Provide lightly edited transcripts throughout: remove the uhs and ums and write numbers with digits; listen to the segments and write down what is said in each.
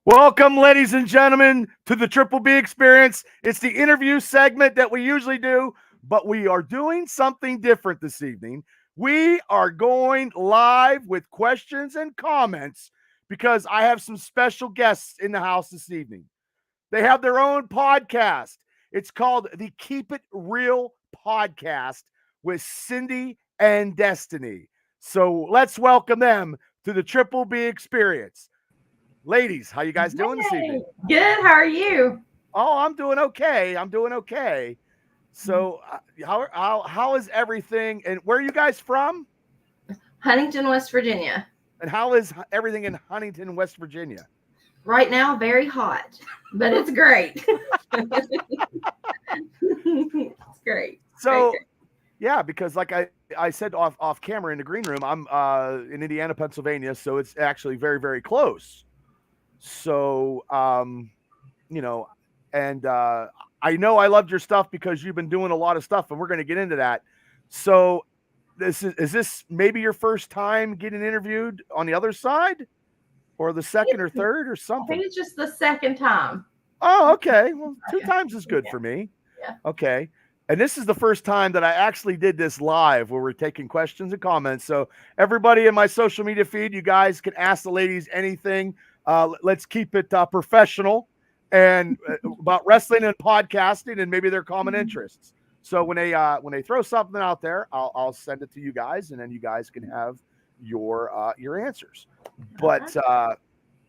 Welcome, ladies and gentlemen, to the Triple B Experience. It's the interview segment that we usually do, but we are doing something different this evening. We are going live with questions and comments because I have some special guests in the house this evening. They have their own podcast. It's called the Keep It Real Podcast with Cindy and Destiny. So let's welcome them to the Triple B Experience. Ladies, how you guys doing this evening? Good. How are you? Oh, I'm doing okay. So, how is everything? And where are you guys from? Huntington, West Virginia. And how is everything in Huntington, West Virginia? Right now, very hot, but it's great. It's great. So, great. Yeah, because like I said off camera in the green room, I'm in Indiana, Pennsylvania, so it's actually very, very close. So, and I know I loved your stuff because you've been doing a lot of stuff, and we're going to get into that. So, is this maybe your first time getting interviewed on the other side, or the second or third, or something? I think it's just the second time. Oh, okay. Well, 2 times is good for me. Yeah. Okay. And this is the first time that I actually did this live where we're taking questions and comments. So everybody in my social media feed, you guys can ask the ladies anything. Let's keep it professional and about wrestling and podcasting and maybe their common interests. So when they throw something out there, I'll send it to you guys, and then you guys can have your answers. But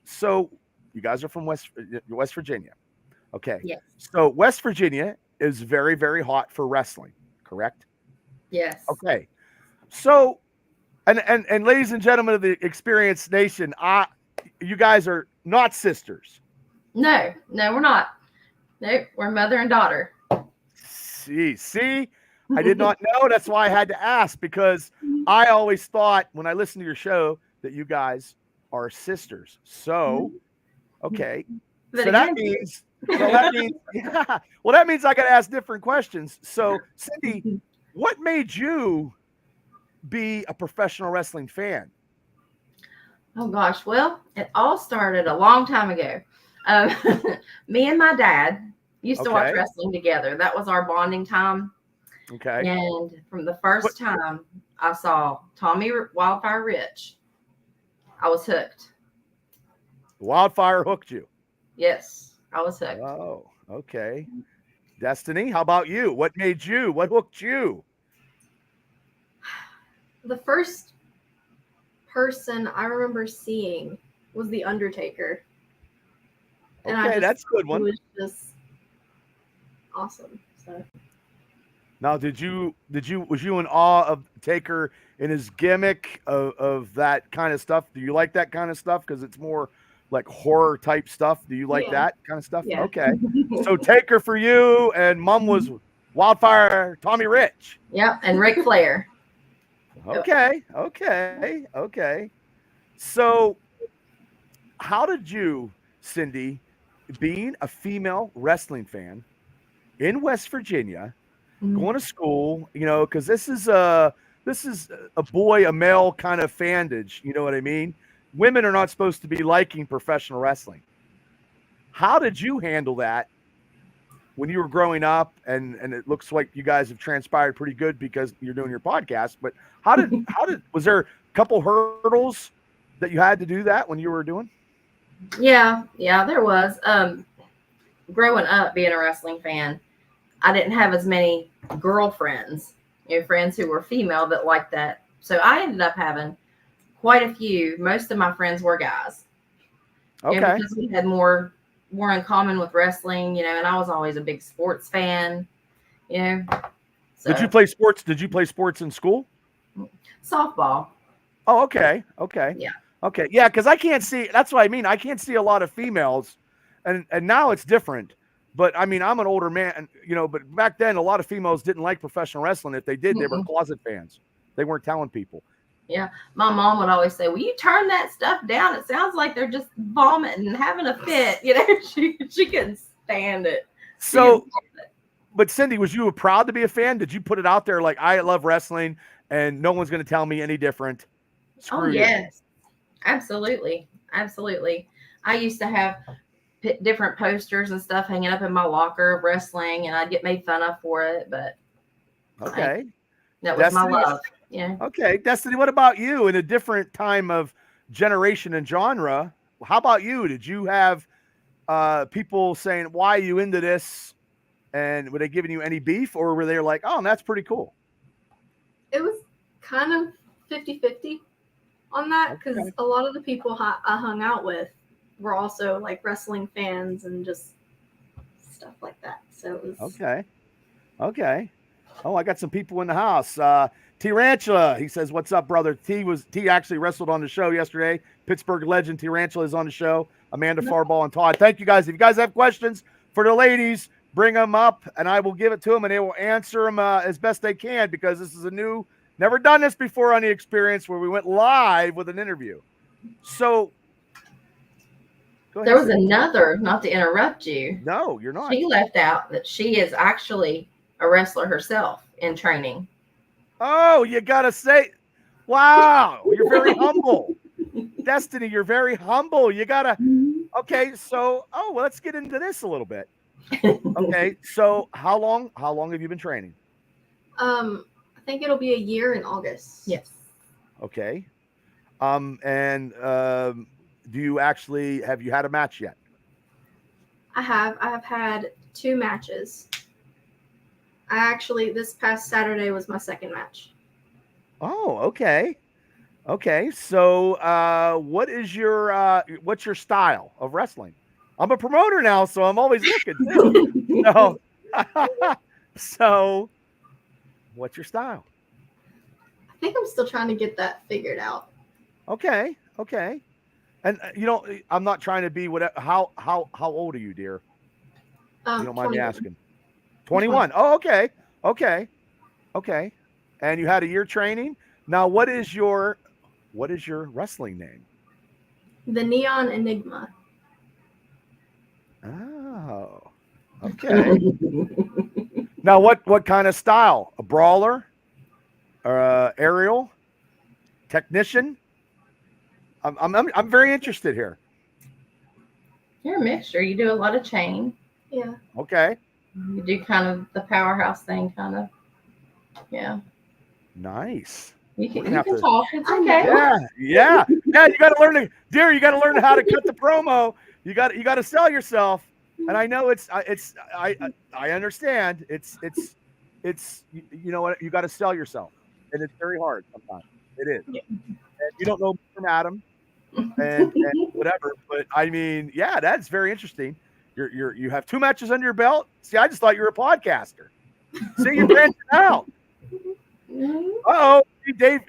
so you guys are from West Virginia, okay? Yes. So West Virginia is very, very hot for wrestling, correct? Yes. Okay. So, and ladies and gentlemen of the Experience Nation, you guys are not sisters. No, we're not. Nope, we're mother and daughter. See, I did not know. That's why I had to ask, because I always thought when I listened to your show that you guys are sisters. So, okay. So that means, yeah. Well, that means I got to ask different questions. So, Cindy, what made you be a professional wrestling fan? Oh gosh, well, it all started a long time ago. Me and my dad used to watch wrestling together. That was our bonding time. Okay. And from the first time I saw Tommy Wildfire Rich, I was hooked. Wildfire hooked you? Yes, I was hooked. Oh, okay. Destiny, how about you? What hooked you? The first person I remember seeing was The Undertaker. And that's a good one. It was just awesome. So. Now, was you in awe of Taker in his gimmick of that kind of stuff? Do you like that kind of stuff? Because it's more like horror type stuff. Do you like that kind of stuff? Yeah. Okay. So Taker for you, and Mom was Wildfire Tommy Rich. Yep, and Ric Flair. Okay. So how did you, Cindy, being a female wrestling fan in West Virginia, going to school, because this is a male kind of fandage, you know what I mean? Women are not supposed to be liking professional wrestling. How did you handle that when you were growing up? And it looks like you guys have transpired pretty good because you're doing your podcast, but was there a couple hurdles that you had to do that when you were doing? Yeah, there was. Growing up being a wrestling fan, I didn't have as many girlfriends, friends who were female that liked that. So I ended up having quite a few. Most of my friends were guys. Okay. Because we had more in common with wrestling, and I was always a big sports fan, So. Did you play sports? Did you play sports in school? Softball. Oh, okay. Yeah. Okay. Yeah, because I can't see. That's what I mean. I can't see a lot of females, and now it's different. But I mean, I'm an older man, but back then a lot of females didn't like professional wrestling. If they did, they were closet fans. They weren't telling people. Yeah. My mom would always say, "Will you turn that stuff down? It sounds like they're just vomiting and having a fit." She couldn't stand it. So, but Cindy, was you proud to be a fan? Did you put it out there like, I love wrestling and no one's going to tell me any different? Screw you. Yes. Absolutely. Absolutely. I used to have different posters and stuff hanging up in my locker of wrestling, and I'd get made fun of for it, but okay. that was my love. Yeah. Okay. Destiny, what about you in a different time of generation and genre? How about you? Did you have people saying, why are you into this? And were they giving you any beef, or were they like, oh, that's pretty cool? It was kind of 50-50 on that, because a lot of the people I hung out with were also like wrestling fans and just stuff like that. So it was okay. Oh, I got some people in the house. Tarantula, he says, what's up, brother? T actually wrestled on the show yesterday. Pittsburgh legend Tarantula is on the show. Amanda Farball and Todd. Thank you guys. If you guys have questions for the ladies, bring them up and I will give it to them and they will answer them as best they can, because this is never done this before on the experience where we went live with an interview. So go ahead. There was another, not to interrupt you. No, you're not. She left out that she is actually a wrestler herself in training. Oh, you got to say, wow, you're very humble. Destiny, you're very humble. You got to, okay, so, let's get into this a little bit. Okay, so how long have you been training? I think it'll be a year in August. Yes. Okay. Do you actually, have you had a match yet? I have had 2 matches. This past Saturday was my second match. Oh, okay. Okay. So, what's your style of wrestling? I'm a promoter now, so I'm always looking too. So, what's your style? I think I'm still trying to get that figured out. Okay. And I'm not trying to be whatever. How old are you, dear? You don't mind me asking. 21. Oh, okay. And you had a year training. Now, what is your wrestling name? The Neon Enigma. Oh, okay. Now, what kind of style? A brawler, aerial, technician? I'm very interested here. You're a mixture. You do a lot of chain. Yeah. Okay. You do kind of the powerhouse thing, kind of. Yeah. Nice. You can talk. It's okay. Yeah. You got to learn you got to learn how to cut the promo. You got to sell yourself. And I know I understand. It's you know what, you got to sell yourself, and it's very hard sometimes. It is. Yeah. And you don't know from Adam and whatever, but I mean, yeah, that's very interesting. You have 2 matches under your belt. See, I just thought you were a podcaster. See, you're branching out.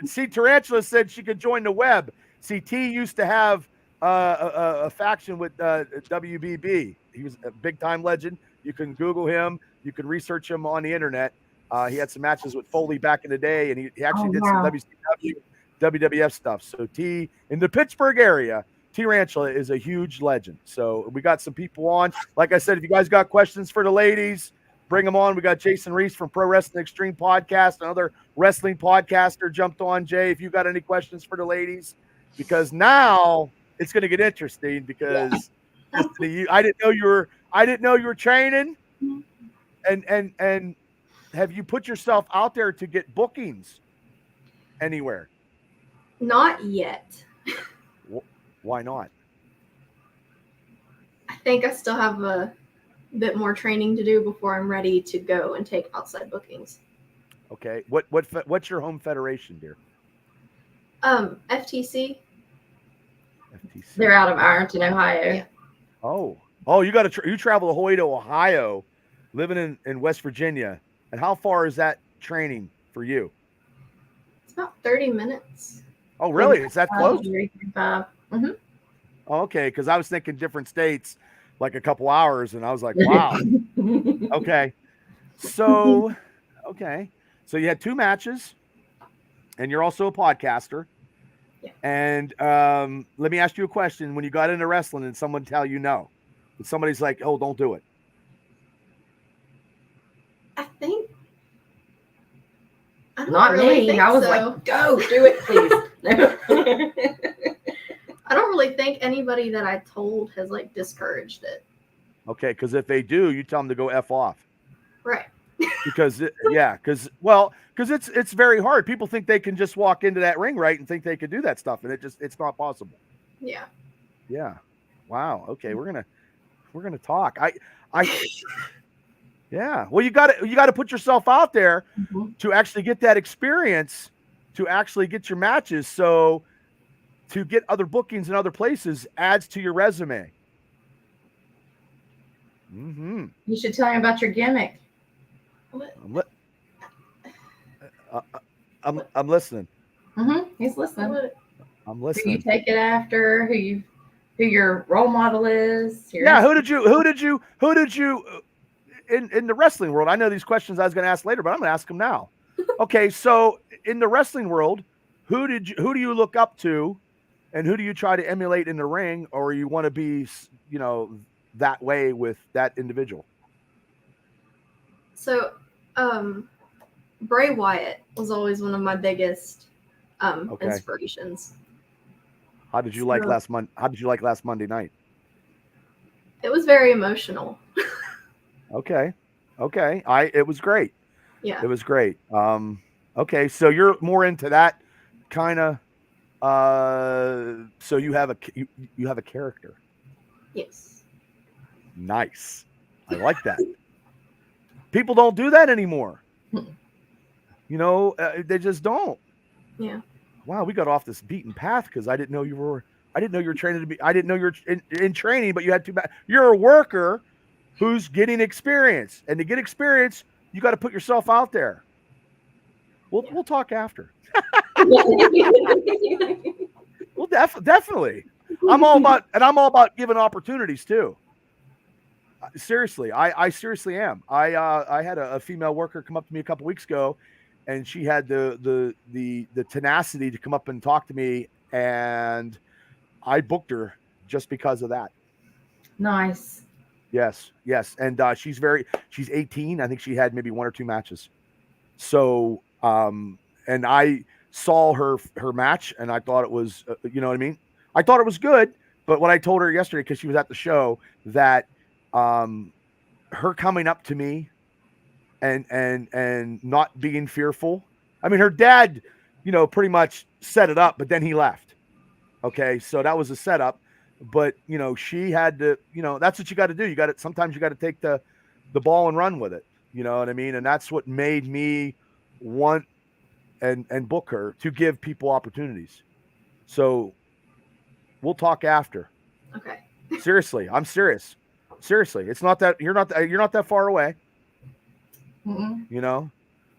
See, Tarantula said she could join the web. See, T used to have a faction with WBB. He was a big time legend. You can Google him. You can research him on the internet. He had some matches with Foley back in the day, and he actually did some WCW, WWF stuff. So T in the Pittsburgh area, Tarantula is a huge legend. So we got some people on. Like I said, if you guys got questions for the ladies, bring them on. We got Jason Reese from Pro Wrestling Extreme Podcast, another wrestling podcaster jumped on. Jay, if you got any questions for the ladies, because now it's going to get interesting, because I didn't know you were training, and have you put yourself out there to get bookings anywhere? Not yet. Why not? I think I still have a bit more training to do before I'm ready to go and take outside bookings. Okay. What's your home federation, dear? FTC. They're out of Ironton, Ohio. Yeah. Oh, you got you travel all the way to Ohio, living in West Virginia. And how far is that training for you? It's about 30 minutes. Oh, really? Is that close? 35. Mm-hmm. Oh, okay, because I was thinking different states. like a couple hours, and I was like, wow. Okay. So, okay. So you had 2 matches, and you're also a podcaster. Yeah. And let me ask you a question. When you got into wrestling and someone tell you no, and somebody's like, oh, don't do it. I think. I don't Not really me. think I was so. like, go do it, please. I don't really think anybody that I told has like discouraged it. Okay. Because if they do, you tell them to go F off. Right. Because it's very hard. People think they can just walk into that ring, right, and think they could do that stuff, and it's not possible. Yeah. Yeah. Wow. Okay, we're gonna talk. Yeah. Well, you got to put yourself out there to actually get that experience, to actually get your matches. So to get other bookings in other places adds to your resume. Mm-hmm. You should tell me about your gimmick. I'm listening. He's listening. I'm Who listening. you take it after? Who your role model is? Yeah. Who did you in the wrestling world? I know these questions I was going to ask later, but I'm going to ask them now. Okay. So in the wrestling world, who do you look up to, and who do you try to emulate in the ring, or you want to be, that way with that individual? So, Bray Wyatt was always one of my biggest inspirations. How did you like last Monday night? It was very emotional. Okay. It was great. Yeah. It was great. Okay, so you're more into that kind of. So you have a character. Yes. Nice. I like that. People don't do that anymore. They just don't. Yeah. Wow, we got off this beaten path because I didn't know you were training to be. I didn't know you're in training, but you had you're a worker who's getting experience, and to get experience, you got to put yourself out there. We'll talk after. Well, definitely. I'm all about giving opportunities too. Seriously, I seriously am. I had a female worker come up to me a couple weeks ago, and she had the tenacity to come up and talk to me, and I booked her just because of that. Nice. Yes, and she's 18. I think she had maybe 1 or 2 matches. So, and I saw her match, and I thought it was, you know what I mean? I thought it was good, but what I told her yesterday, because she was at the show, that her coming up to me and not being fearful. I mean, her dad, pretty much set it up, but then he left. Okay, so that was a setup. But she had to, that's what you got to do. Sometimes you got to take the ball and run with it. You know what I mean? And that's what made me want and book her, to give people opportunities. So we'll talk after. Okay. Seriously, I'm serious. Seriously, it's not that you're not that far away.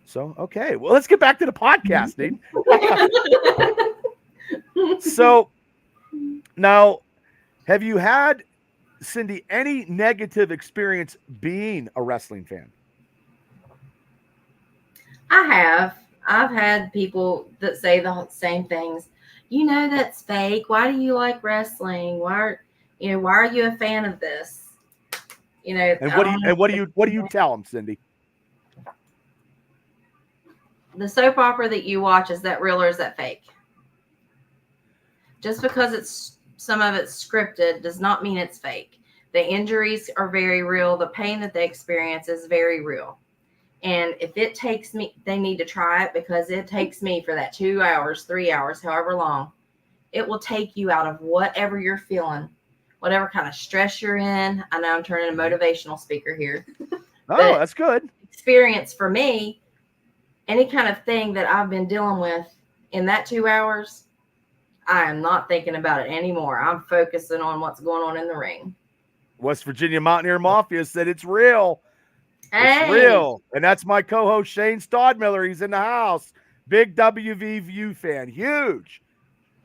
So okay, well, let's get back to the podcasting. So now, have you had, Cindy, any negative experience being a wrestling fan? I have. I've had people that say the same things. That's fake. Why do you like wrestling? Why are you a fan of this? And what do you tell them, Cindy? The soap opera that you watch, is that real or is that fake? Just because some of it's scripted does not mean it's fake. The injuries are very real. The pain that they experience is very real. And if it takes me, they need to try it, because it takes me for that 2 hours, 3 hours, however long, it will take you out of whatever you're feeling, whatever kind of stress you're in. I know I'm turning a motivational speaker here. Oh, that's good. Experience for me, any kind of thing that I've been dealing with in that 2 hours, I am not thinking about it anymore. I'm focusing on what's going on in the ring. West Virginia Mountaineer Mafia said it's real. Hey. It's real. And that's my co-host, Shane Stodmiller. He's in the house. Big WVU fan. Huge.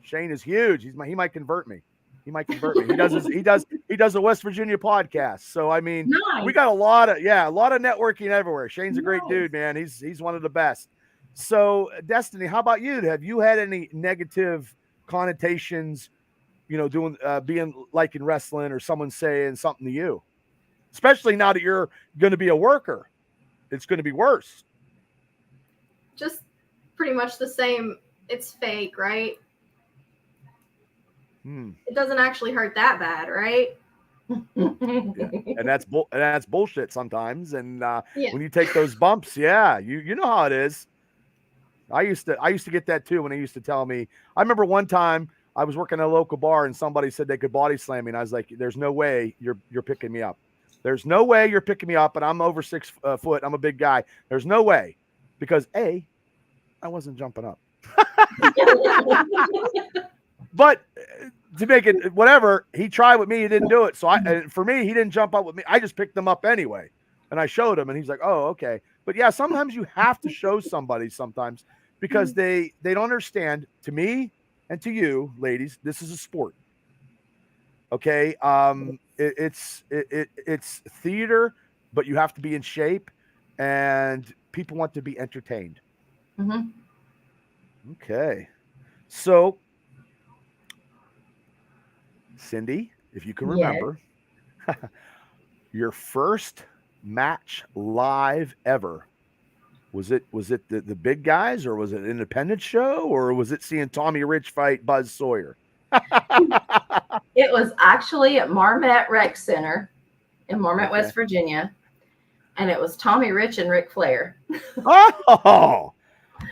Shane is huge. He might convert me. He might convert me. He does a West Virginia podcast. So I mean, Nice. we got a lot of networking everywhere. Shane's a great dude, man. He's one of the best. So Destiny, how about you? Have you had any negative connotations, doing being like in wrestling, or someone saying something to you? Especially now that you're going to be a worker, it's going to be worse. Just pretty much the same. It's fake, right? It doesn't actually hurt that bad, right? Yeah. And that's bullshit sometimes. And when you take those bumps, you know how it is. I used to get that too when they used to tell me. I remember one time I was working at a local bar and somebody said they could body slam me, and I was like, "There's no way you're picking me up. There's no way you're picking me up, and I'm over 6 foot. I'm a big guy. There's no way, because I wasn't jumping up." But to make it whatever, he tried with me. He didn't do it. So for me, he didn't jump up with me. I just picked him up anyway, and I showed him, and he's like, "Oh, okay." But yeah, sometimes you have to show somebody sometimes, because they don't understand. To me and to you, ladies, this is a sport. Okay, it's theater, but you have to be in shape, and people want to be entertained. Mm-hmm. Okay, so Cindy, if you can remember, your first match live ever, was it the big guys, or was it an independent show, or was it seeing Tommy Rich fight Buzz Sawyer? It was actually at Marmet Rec Center in Marmet, West Virginia, and it was Tommy Rich and Ric Flair. Oh,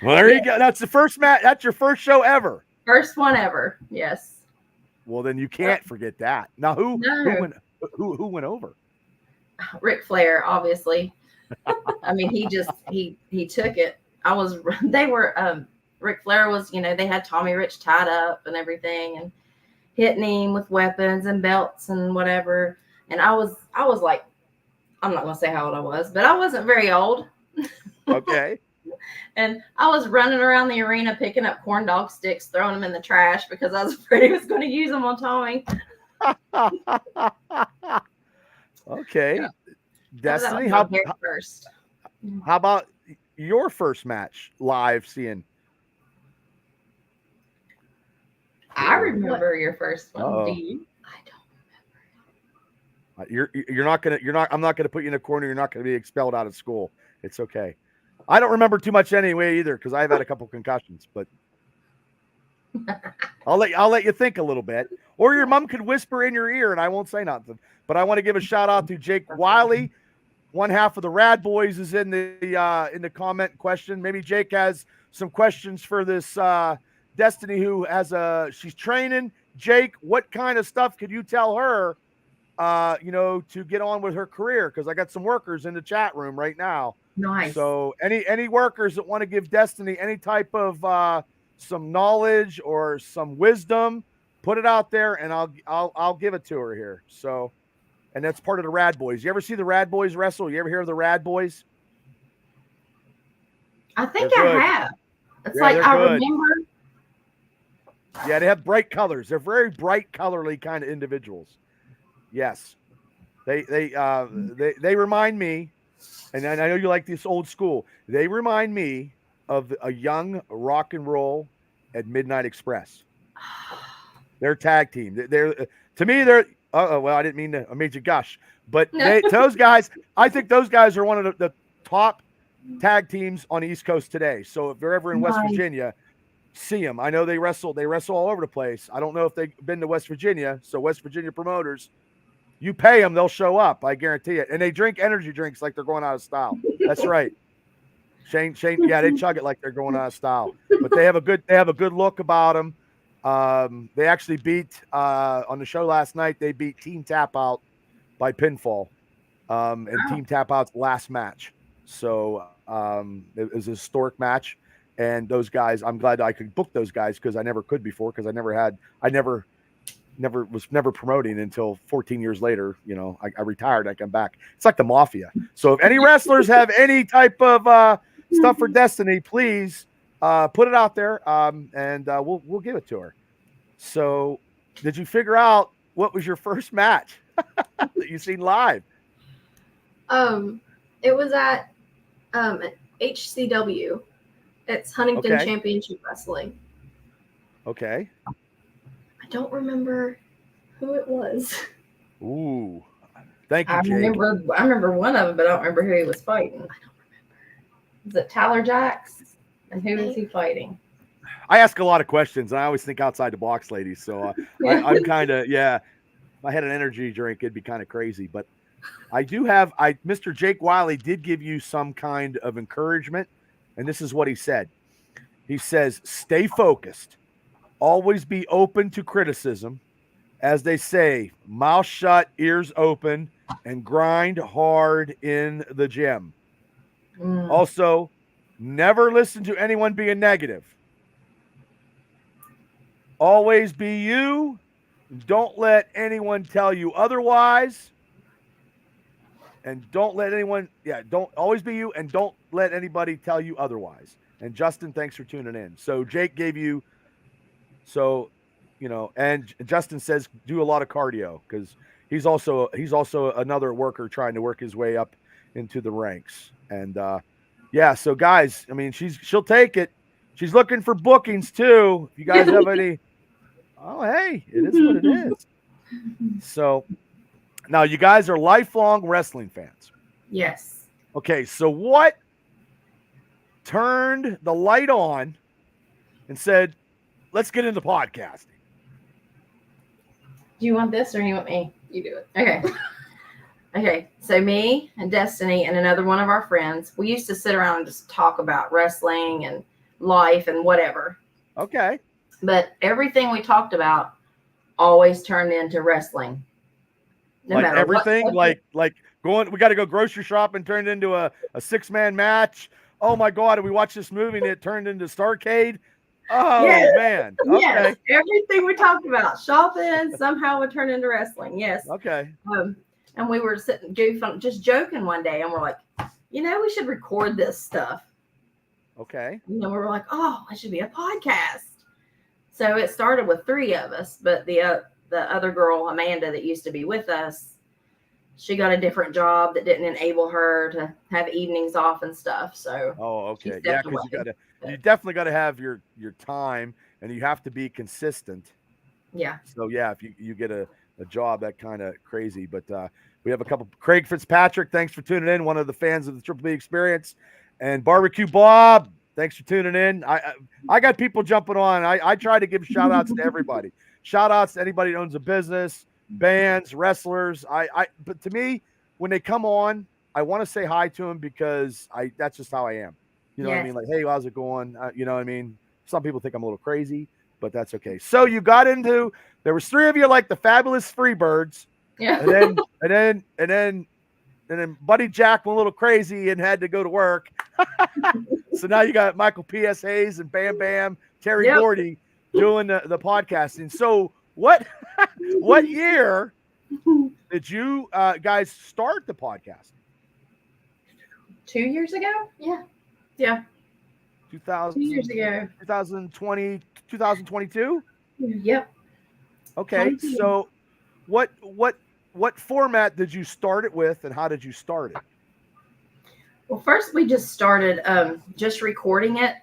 well, there you go. That's the first match. That's your first show ever. First one ever. Yes. Well, then you can't forget that. Now, who went over? Ric Flair, obviously. I mean, he took it. Ric Flair was, they had Tommy Rich tied up and everything, and hitting him with weapons and belts and whatever. And I was like, I'm not going to say how old I was, but I wasn't very old. Okay. And I was running around the arena picking up corn dog sticks, throwing them in the trash, because I was afraid he was going to use them on Tommy. Okay. Yeah. Destiny, how about your first match live seeing? I remember your first one. Uh-oh. Do you? I don't remember. I'm not gonna put you in a corner. You're not gonna be expelled out of school. It's okay. I don't remember too much anyway either, because I've had a couple concussions, but I'll let you think a little bit. Or your mom could whisper in your ear and I won't say nothing. But I want to give a shout out to Jake Wiley. One half of the Rad Boys is in the comment question. Maybe Jake has some questions for this Destiny, who she's training. Jake, what kind of stuff could you tell her, to get on with her career? Because I got some workers in the chat room right now. Nice. So any workers that want to give Destiny any type of some knowledge or some wisdom, put it out there, and I'll give it to her here. So, and that's part of the Rad Boys. You ever see the Rad Boys wrestle? You ever hear of the Rad Boys? I think I have. It's like I remember. Yeah, they have bright colors. They're very bright, colorly kind of individuals. Yes, they remind me, and I know you like this old school. They remind me of a young rock and roll at Midnight Express. They're tag team. They're to me. Well, I didn't mean to. I made you gush, but those guys. I think those guys are one of the top tag teams on the East Coast today. So if they're ever in West Virginia, see them. I know they wrestle. They wrestle all over the place. I don't know if they've been to West Virginia. So West Virginia promoters, you pay them, they'll show up. I guarantee it. And they drink energy drinks like they're going out of style. That's right. Shane. Yeah, they chug it like they're going out of style. But they have a good look about them. They actually beat on the show last night. They beat Team Tap Out by pinfall, and Team Tap Out's last match. So it was a historic match. And those guys, I'm glad I could book those guys, because I never could before, because I was never promoting until 14 years later. I retired. I come back. It's like the mafia. So if any wrestlers have any type of stuff for Destiny, please put it out there, and we'll give it to her. So did you figure out what was your first match that you seen live? It was at HCW. It's Huntington Okay. Championship Wrestling. Okay. I don't remember who it was. Ooh. Thank you, I Jake. remember one of them, but I don't remember who he was fighting. I don't remember. Is it Tyler Jacks? And who is he fighting? I ask a lot of questions, and I always think outside the box, ladies. So I'm kind of, yeah. If I had an energy drink, it'd be kind of crazy. But I do have, Mr. Jake Wiley did give you some kind of encouragement, and this is what he said. He says, stay focused, always be open to criticism. As they say, mouth shut, ears open, and grind hard in the gym. Also, never listen to anyone being negative. Always be you. Don't let anyone tell you otherwise. And don't let anyone, don't always be you and don't let anybody tell you otherwise. And Justin, thanks for tuning in. So Jake gave you, and Justin says do a lot of cardio because he's also another worker trying to work his way up into the ranks. And so guys, I mean, she'll take it. She's looking for bookings too. If you guys have any, hey, it is what it is. So now you guys are lifelong wrestling fans. Yes. Okay, so what turned the light on and said, let's get into podcasting? Do you want this or you want me? You do it. Okay. Okay. So me and Destiny and another one of our friends, we used to sit around and just talk about wrestling and life and whatever. Okay. But everything we talked about always turned into wrestling. No like matter everything, what. like going, we got to go grocery shop and turned into a 6-man match. Oh my God. We watched this movie and it turned into Starcade. Oh Yes. man. Okay. Yes, everything we talked about, shopping somehow would turn into wrestling. Yes. Okay. And we were sitting just joking one day, and we're like, we should record this stuff. Okay. And then we were like, oh, it should be a podcast. So it started with 3 of us, but the other girl, Amanda, that used to be with us, she got a different job that didn't enable her to have evenings off and stuff. So okay. Yeah, because you definitely got to have your time, and you have to be consistent. Yeah. So yeah, if you get a job, that kind of crazy. But we have a couple. Craig Fitzpatrick, thanks for tuning in. One of the fans of the Triple B Experience, and Barbecue Bob, thanks for tuning in. I got people jumping on. I try to give shout outs to everybody. Shout outs to anybody that owns a business, bands, wrestlers. But to me, when they come on, I want to say hi to them because that's just how I am. You know what I mean? Like, hey, how's it going? You know what I mean? Some people think I'm a little crazy, but that's okay. So you got into, there was 3 of you like the Fabulous Freebirds. Yeah. And then Buddy Jack went a little crazy and had to go to work. So now you got Michael P.S. Hayes and Bam Bam, Terry Gordy doing the podcasting. So what year did you guys start the podcast? 2 years ago? Yeah. Yeah. 2000, 2 years ago. 2020, 2022? Yep. Okay. 22. So what format did you start it with, and how did you start it? Well, first we just started just recording it,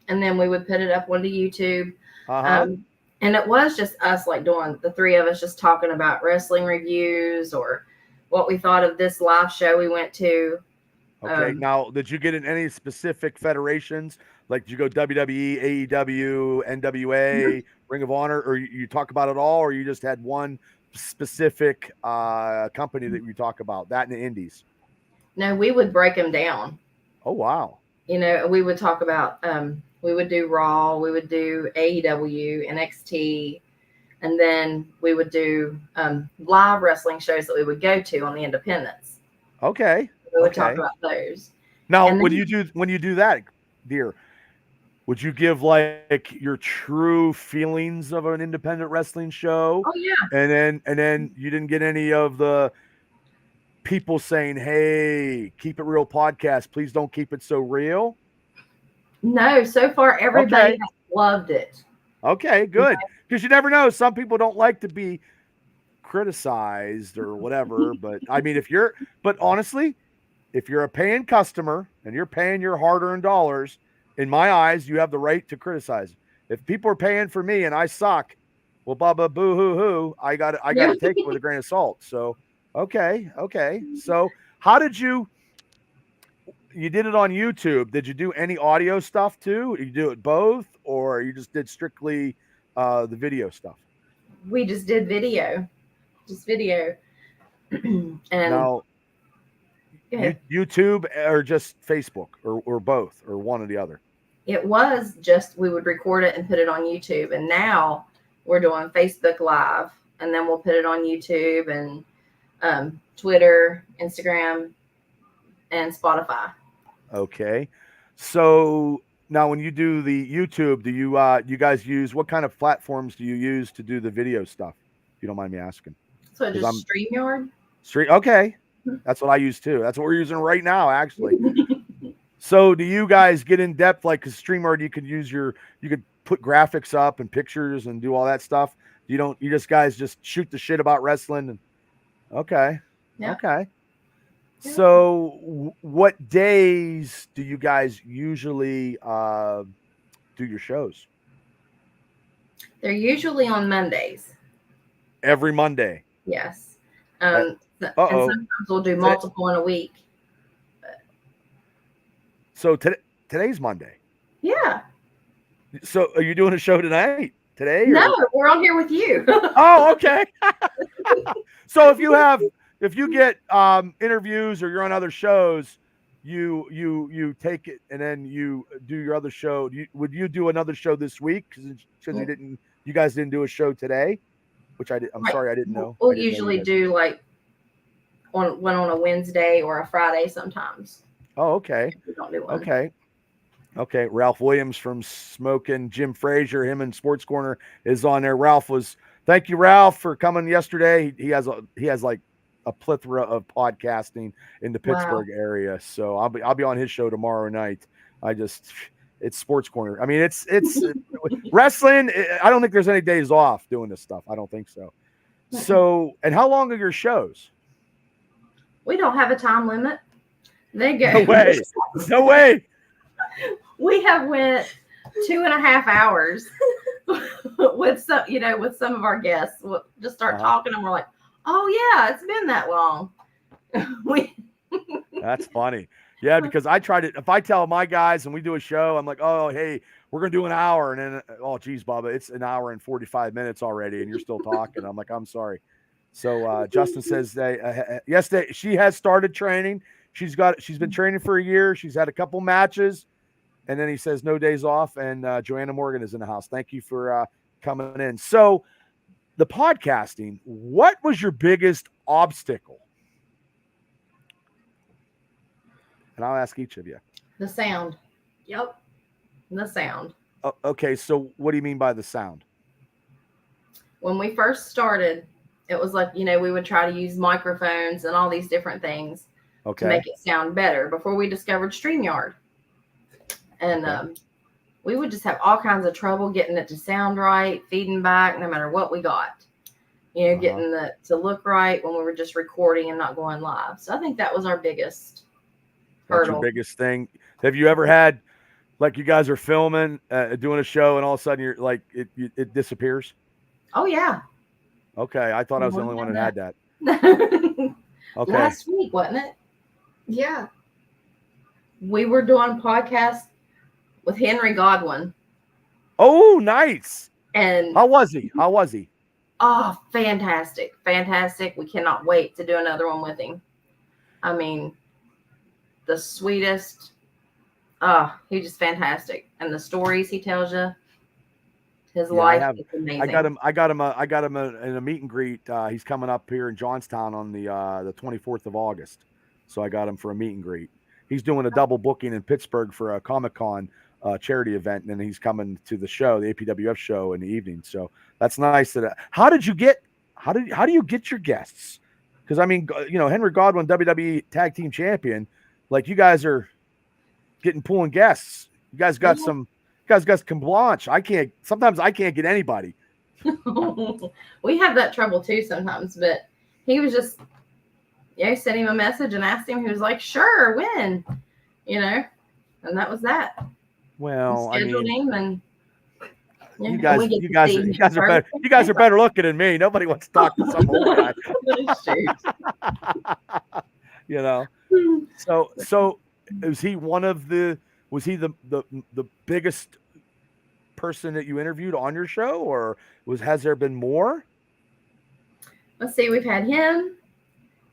and then we would put it up onto YouTube. And it was just us, like doing the 3 of us just talking about wrestling reviews or what we thought of this live show we went to. Okay. Now, did you get in any specific federations? Like, did you go WWE, AEW, NWA, Ring of Honor, or you talk about it all, or you just had one specific company that you talk about, that in the indies? No, we would break them down. Oh, wow. We would talk about, we would do Raw, we would do AEW, NXT, and then we would do live wrestling shows that we would go to on the independents. Okay. We would talk about those. Now, when you do that, dear, would you give like your true feelings of an independent wrestling show? Oh yeah. And then you didn't get any of the people saying, "Hey, keep it real podcast. Please don't keep it so real." No, so far everybody has loved it. Okay, good. because you never know. Some people don't like to be criticized or whatever. But I mean, but honestly, if you're a paying customer and you're paying your hard-earned dollars, in my eyes, you have the right to criticize. If people are paying for me and I suck, well, baba, boo, hoo, hoo, I got to take it with a grain of salt. So, okay. So, how did you did it on YouTube? Did you do any audio stuff too? Did you do it both, or you just did strictly the video stuff? We just did video, and Now, YouTube or just Facebook or both or one or the other? it was just we would record it and put it on YouTube, and now we're doing Facebook Live, and then we'll put it on YouTube and Twitter, Instagram, and Spotify. Okay, so now when you do the YouTube, do you guys use, what kind of platforms do you use to do the video stuff? If you don't mind me asking. So just StreamYard. Okay, that's what I use too. That's what we're using right now, actually. So do you guys get in depth, like, because StreamYard, you could put graphics up and pictures and do all that stuff. You just guys just shoot the shit about wrestling. And okay. Yeah. Okay. So what days do you guys usually do your shows? They're usually on Mondays. Every Monday. Yes. And sometimes we'll do multiple in a week. So today's Monday. Yeah. So are you doing a show tonight? Today? No, we're on here with you. Oh, okay. So if you get interviews or you're on other shows, you take it and then you do your other show. Would you do another show this week? Because you guys didn't do a show today, which I'm sorry, I didn't know. We'll usually do like one on a Wednesday or a Friday sometimes. Oh, okay. We don't do one. Okay. Ralph Williams from Smoking, Jim Frazier, him in Sports Corner is on there. Thank you, Ralph, for coming yesterday. He has like a plethora of podcasting in the Pittsburgh area. So I'll be on his show tomorrow night. It's Sports Corner. I mean, it's wrestling. I don't think there's any days off doing this stuff. I don't think so. So, and how long are your shows? We don't have a time limit. They go. No way. We have went 2.5 hours with some of our guests. We'll just start talking, and we're like, "Oh yeah, it's been that long." That's funny. Yeah, because if I tell my guys and we do a show, I'm like, "Oh, hey, we're gonna do an hour," and then, "Oh, geez, Bubba, it's an hour and 45 minutes already, and you're still talking." I'm like, "I'm sorry." So Justin says yes, she has started training. She's been training for a year. She's had a couple matches, and then he says no days off. And Joanna Morgan is in the house. Thank you for coming in. So the podcasting, what was your biggest obstacle? And I'll ask each of you. The sound. Yep. The sound. Okay, so what do you mean by the sound? When we first started, it was like, we would try to use microphones and all these different things to make it sound better before we discovered StreamYard. And we would just have all kinds of trouble getting it to sound right, feeding back, no matter what we got. Getting it to look right when we were just recording and not going live. So I think that was our biggest hurdle. That's your biggest thing. Have you ever had, like, you guys are filming, doing a show, and all of a sudden you're like, it disappears? Oh, yeah. Okay, I thought I was the only one that had that. Okay. Last week, wasn't it? Yeah. We were doing a podcast with Henry Godwin. Oh, nice. And how was he? Oh, fantastic. Fantastic. We cannot wait to do another one with him. I mean, the sweetest. He's just fantastic. And the stories he tells you, his life is amazing. I got him in a meet and greet. He's coming up here in Johnstown on the 24th of August. So I got him for a meet and greet. He's doing a double booking in Pittsburgh for a Comic-Con charity event, and then he's coming to the show, the APWF show, in the evening. So that's nice. How do you get your guests? Because I mean, Henry Godwin, WWE Tag Team Champion, like, you guys are pulling guests. You guys got some blanche. Sometimes I can't get anybody. We have that trouble too sometimes, but he was just, sent him a message and asked him. He was like, "Sure, when?" And that was that. Well, I Scheduled mean, him, and you and guys, we get you to guys, see you his guys are better. birthday. You guys are better looking than me. Nobody wants to talk to some old guy. You know. So was he one of the? Was he the biggest person that you interviewed on your show, or has there been more? Let's see. We've had him.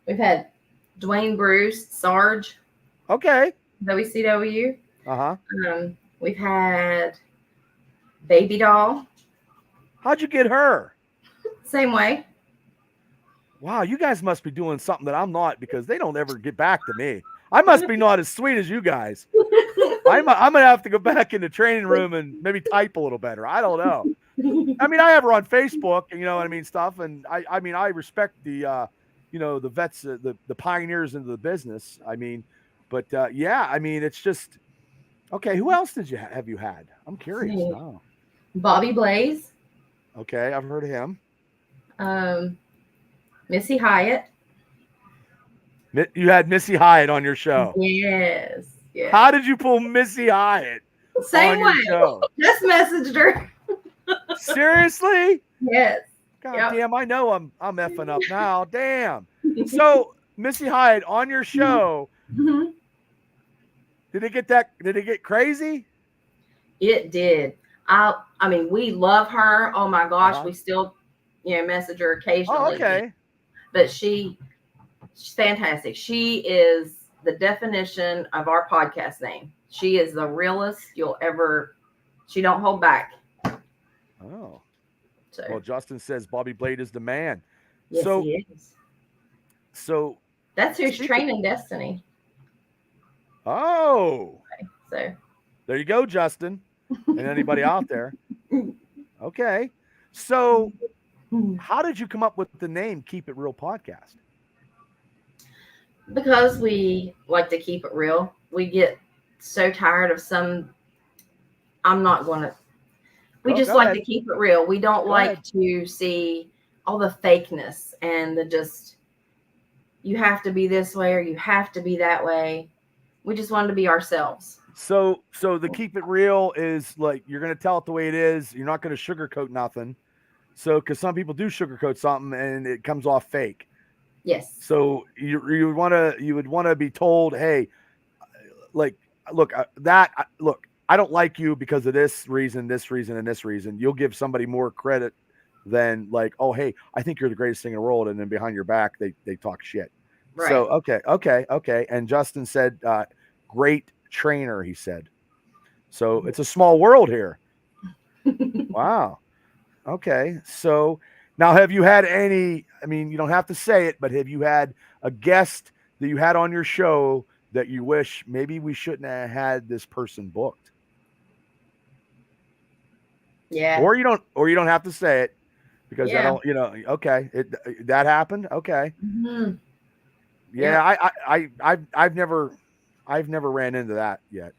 We've had Dwayne Bruce, Sarge, Okay. WCW. Uh-huh. We've had Baby Doll. How'd you get her? Same way. Wow, you guys must be doing something that I'm not, because they don't ever get back to me. I must be not as sweet as you guys. I'm gonna have to go back in the training room and maybe type a little better. I don't know. I mean, I have her on Facebook, and you know what I mean, stuff. And I mean, I respect the the vets, the pioneers into the business. I mean, but yeah, I mean, it's just okay. Who else have you had? I'm curious now. Bobby Blaze. Okay, I've heard of him. Missy Hyatt. You had Missy Hyatt on your show. Yes. How did you pull Missy Hyatt Same on way. your show? Just messaged her. Seriously? Yes. God damn, I know I'm effing up now. Damn. So Missy Hyatt on your show. Mm-hmm. Did it get crazy? It did. I mean, we love her. Oh my gosh, Uh-huh. we still, message her occasionally. Oh, okay. But she's fantastic. She is the definition of our podcast name. She is the realest you'll ever. She don't hold back. Oh. So, Well, Justin says Bobby Blade is the man. yes, he is. So That's who's training Destiny. Oh. So there you go, Justin. And anybody out there. Okay. So how did you come up with the name Keep It Real Podcast? Because we like to keep it real. We get so tired of some. I'm not going to. We just like to keep it real. We don't like to see all the fakeness and the just. You have to be this way or you have to be that way. We just wanted to be ourselves. So the Keep It Real is like, you're going to tell it the way it is. You're not going to sugarcoat nothing. So, because some people do sugarcoat something and it comes off fake. Yes. So you would want to be told, hey, like, look, I don't like you because of this reason, and this reason. You'll give somebody more credit than like, oh, hey, I think you're the greatest thing in the world, and then behind your back they talk shit. Right. So okay. And Justin said, great trainer, he said. So it's a small world here. Wow. Okay. So now, have you had any, I mean, you don't have to say it, but have you had a guest that you had on your show that you wish maybe we shouldn't have had this person booked? Yeah. Or you don't have to say it because I don't, okay. That happened. Okay. Mm-hmm. Yeah. I've never ran into that yet,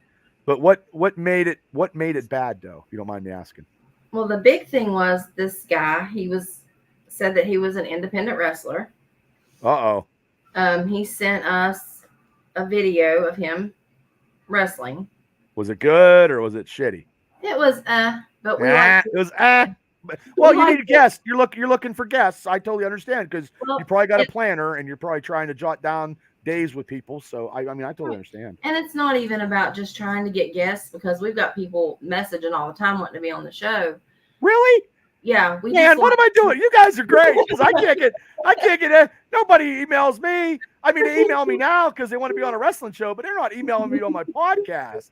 but what made it bad though? If you don't mind me asking. Well, the big thing was this guy, said that he was an independent wrestler. Uh-oh. He sent us a video of him wrestling. Was it good or was it shitty? It was but we it was well, you need a guest. You're looking for guests. I totally understand because you probably got a planner and you're probably trying to jot down days with people. So I mean, I totally understand. And it's not even about just trying to get guests because we've got people messaging all the time wanting to be on the show. Really? Yeah. What am I doing? You guys are great because I can't get it. Nobody emails me. I mean, they email me now because they want to be on a wrestling show, but they're not emailing me on my podcast.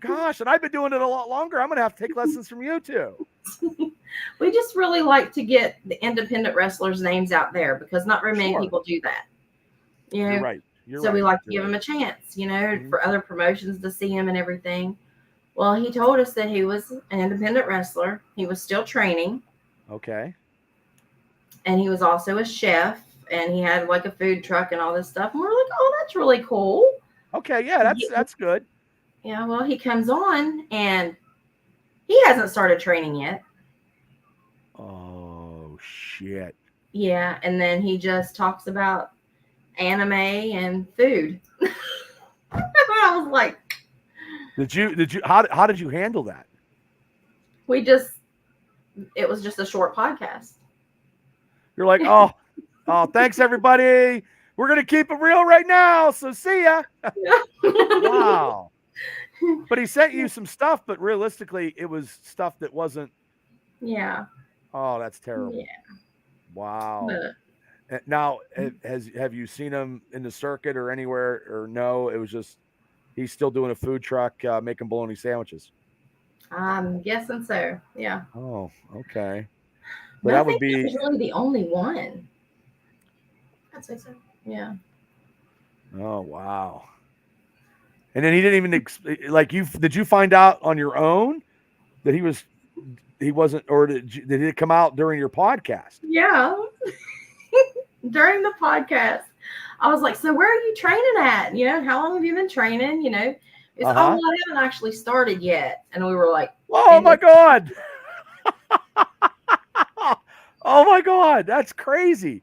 Gosh, and I've been doing it a lot longer. I'm going to have to take lessons from you too. We just really like to get the independent wrestlers' names out there because not very many people do that. You're right. So we like to give them a chance, for other promotions to see him and everything. Well, he told us that he was an independent wrestler. He was still training. Okay. And he was also a chef, and he had like a food truck and all this stuff. And we're like, oh, that's really cool. Okay, yeah, that's good. Yeah, well, he comes on, and he hasn't started training yet. Oh. shit. Yeah, and then he just talks about anime and food. I was like, How did you handle that? it was just a short podcast. You're like, oh, thanks everybody. We're gonna keep it real right now. So see ya. Wow. But he sent you some stuff, but realistically, it was stuff that wasn't. Yeah. Oh, that's terrible. Yeah. Wow. But Now, have you seen him in the circuit or anywhere? Or no, it was just he's still doing a food truck making bologna sandwiches. I'm guessing so. Yeah. Oh, okay. But that I would think that be. was really the only one. I'd say so. Yeah. Oh wow. And then he didn't even like you. Did you find out on your own that he wasn't, or did it come out during your podcast? Yeah. During the podcast, I was like, "So where are you training at? You know, how long have you been training? You know, it's Uh-huh. I haven't actually started yet." And we were like, Oh my God. Oh my God. That's crazy.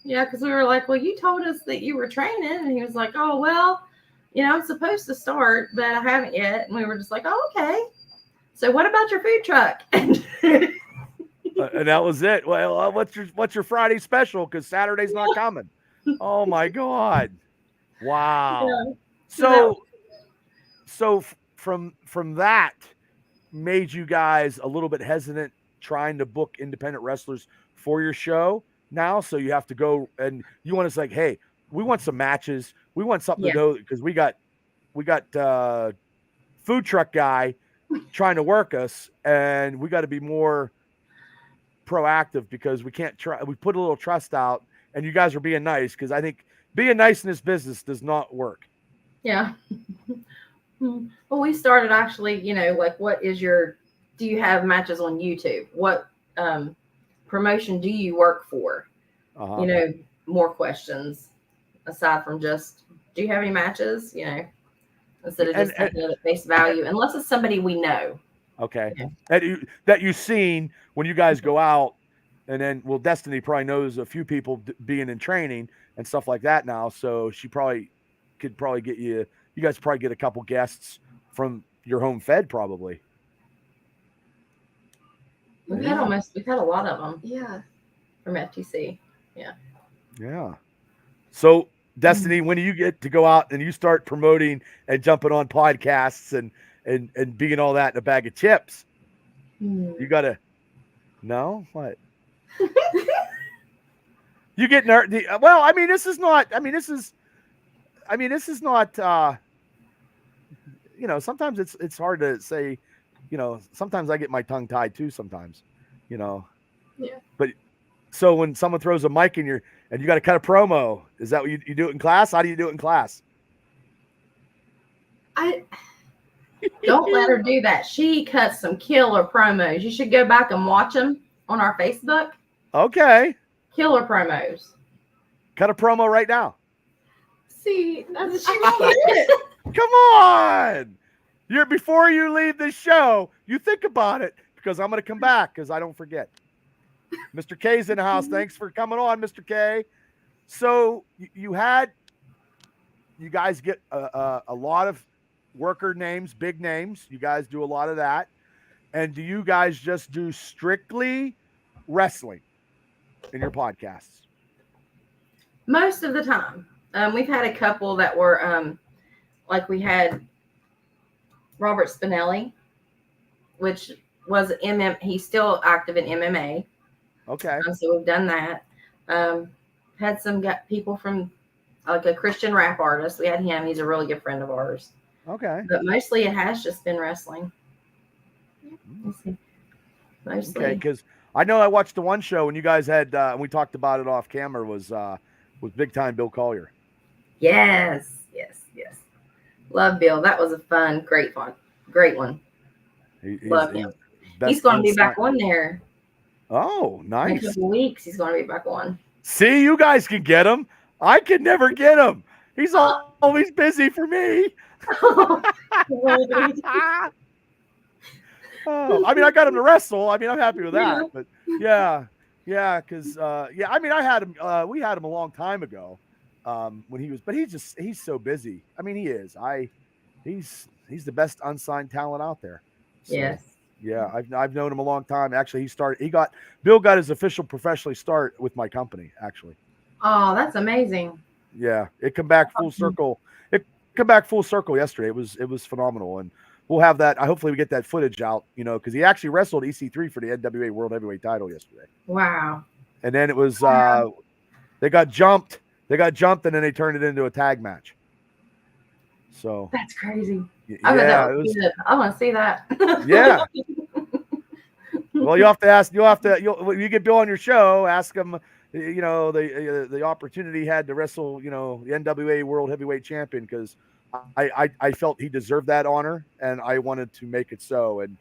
Yeah, because we were like, "Well, you told us that you were training," and he was like, "Oh well, you know, I'm supposed to start, but I haven't yet." And we were just like, "Oh, okay. So what about your food truck?" And that was it. Well, what's your Friday special? Because Saturday's not coming. Oh my God! Wow. Yeah. So from that made you guys a little bit hesitant trying to book independent wrestlers for your show now. So you have to go and you want to say, hey, we want some matches. We want something to go because we got food truck guy trying to work us, and we got to be more proactive because we can't try. We put a little trust out, and you guys are being nice because I think being nice in this business does not work. Yeah. Well, we started actually, you know, like, do you have matches on YouTube? What promotion do you work for? Uh-huh. You know, more questions aside from just, do you have any matches? You know, instead of just taking it at face value, unless it's somebody we know. Okay. Yeah. That you've seen when you guys go out, and then Destiny probably knows a few people being in training and stuff like that now, so she could get you. You guys probably get a couple guests from your home fed, probably. We've had a lot of them. Yeah. From FTC. Yeah. So Destiny, when do you get to go out and you start promoting and jumping on podcasts and being all that in a bag of chips? You gotta. No, what? You get nerd. Well, I mean, this is not. You know, sometimes it's hard to say. You know, sometimes I get my tongue tied too. Sometimes, you know. Yeah. But so when someone throws a mic in and you got to cut a promo, is that what you do it in class? How do you do it in class? Don't let her do that. She cuts some killer promos. You should go back and watch them on our Facebook. Okay. Killer promos. Cut a promo right now. See, that's Come on. Before you leave this show, you think about it because I'm going to come back because I don't forget. Mr. K's in the house. Thanks for coming on, Mr. K. So you guys get a lot of worker names, big names. You guys do a lot of that. And do you guys just do strictly wrestling in your podcasts? Most of the time. We've had a couple that were like we had Robert Spinelli, which was he's still active in MMA. Okay. So we've done that. Had some people from like a Christian rap artist. We had him. He's a really good friend of ours. Okay. But mostly it has just been wrestling. Mostly. Okay, because I know I watched the one show when you guys had, and we talked about it off camera, was Big Time Bill Collier. Yes. Love Bill. That was a great one. Love him. He's going to be back on there. Oh, nice. In a couple weeks, he's going to be back on. See, you guys can get him. I can never get him. He's always busy for me. I mean, I got him to wrestle. I mean, I'm happy with that. But yeah, Yeah, because I mean, I had him. We had him a long time ago, when he was, but he's so busy. I mean, he is. He's the best unsigned talent out there. So Yes. yeah, I've known him a long time. Actually, Bill got his official professionally start with my company. Actually, Oh, that's amazing. yeah, it come back full circle. It come back full circle yesterday. It was phenomenal, and we'll have that. Hopefully, we get that footage out. Because he actually wrestled EC3 for the NWA World Heavyweight Title yesterday. Wow. And then it was they got jumped, and then they turned it into a tag match. So That's crazy. yeah, That it was was, good. I want to see that. yeah. Well, you you get Bill on your show, ask him, the opportunity he had to wrestle, the NWA World Heavyweight Champion, because I felt he deserved that honor, and I wanted to make it so. And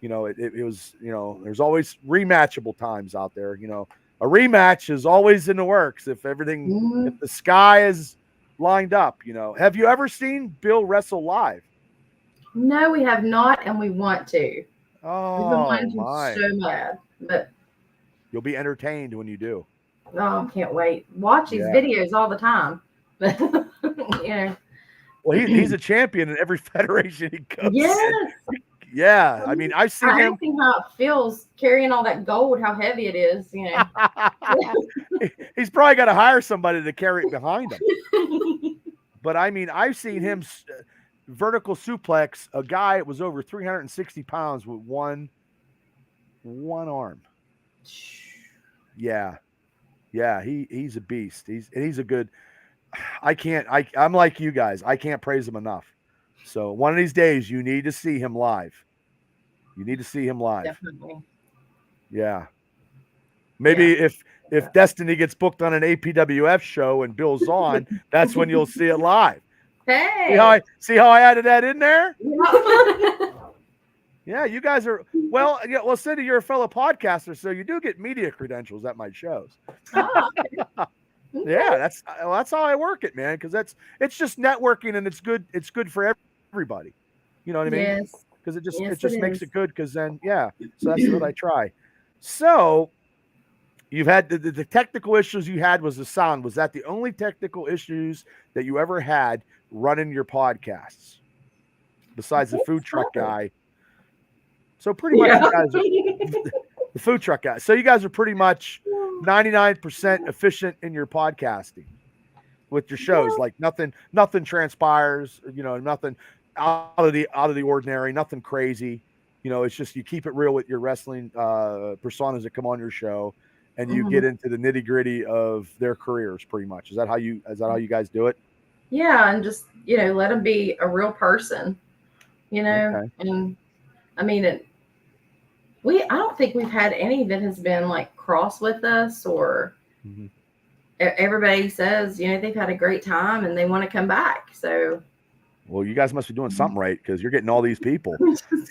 it was, there's always rematchable times out there. A rematch is always in the works if Mhm. the sky is lined up. Have you ever seen Bill wrestle live? No, we have not, and we want to. We've been Oh wanting to my! so bad, but You'll be entertained when you do. oh, can't wait. Watch these Yeah. videos all the time. But Well, he's a champion in every federation he goes yes. in. Yeah, I mean, I've seen I him. think how it feels carrying all that gold, how heavy it is, He's probably got to hire somebody to carry it behind him. But I mean, I've seen him vertical suplex a guy that was over 360 pounds with one arm. Yeah, he's a beast. He's a good. I'm like you guys. I can't praise him enough. So one of these days, you need to see him live. Definitely. Yeah. Maybe if Destiny gets booked on an APWF show and Bill's on, that's when you'll see it live. Hey. See how I added that in there? Yeah. Yeah, you guys are well. Yeah, well, Cindy, you're a fellow podcaster, so you do get media credentials at my shows. Oh, Yeah, that's how I work it, man. Because it's just networking, and it's good. It's good for everybody. You know what I mean? yes. Because it Yes, just it makes is. it good. Because then, yeah. So that's what I try. So you've had the technical issues you had was the sound. Was that the only technical issues that you ever had running your podcasts, besides the food truck guy? So pretty much, you guys are, the food truck guy. So you guys are pretty much 99% efficient in your podcasting with your shows. Like nothing transpires. Nothing out of the ordinary. Nothing crazy. It's just you keep it real with your wrestling personas that come on your show, and you get into the nitty gritty of their careers. Pretty much. Is that how you guys do it? Yeah, and just let them be a real person. Okay. And I mean, I don't think we've had any that has been like cross with us, or everybody says they've had a great time and they want to come back. So well, you guys must be doing something right, because you're getting all these people.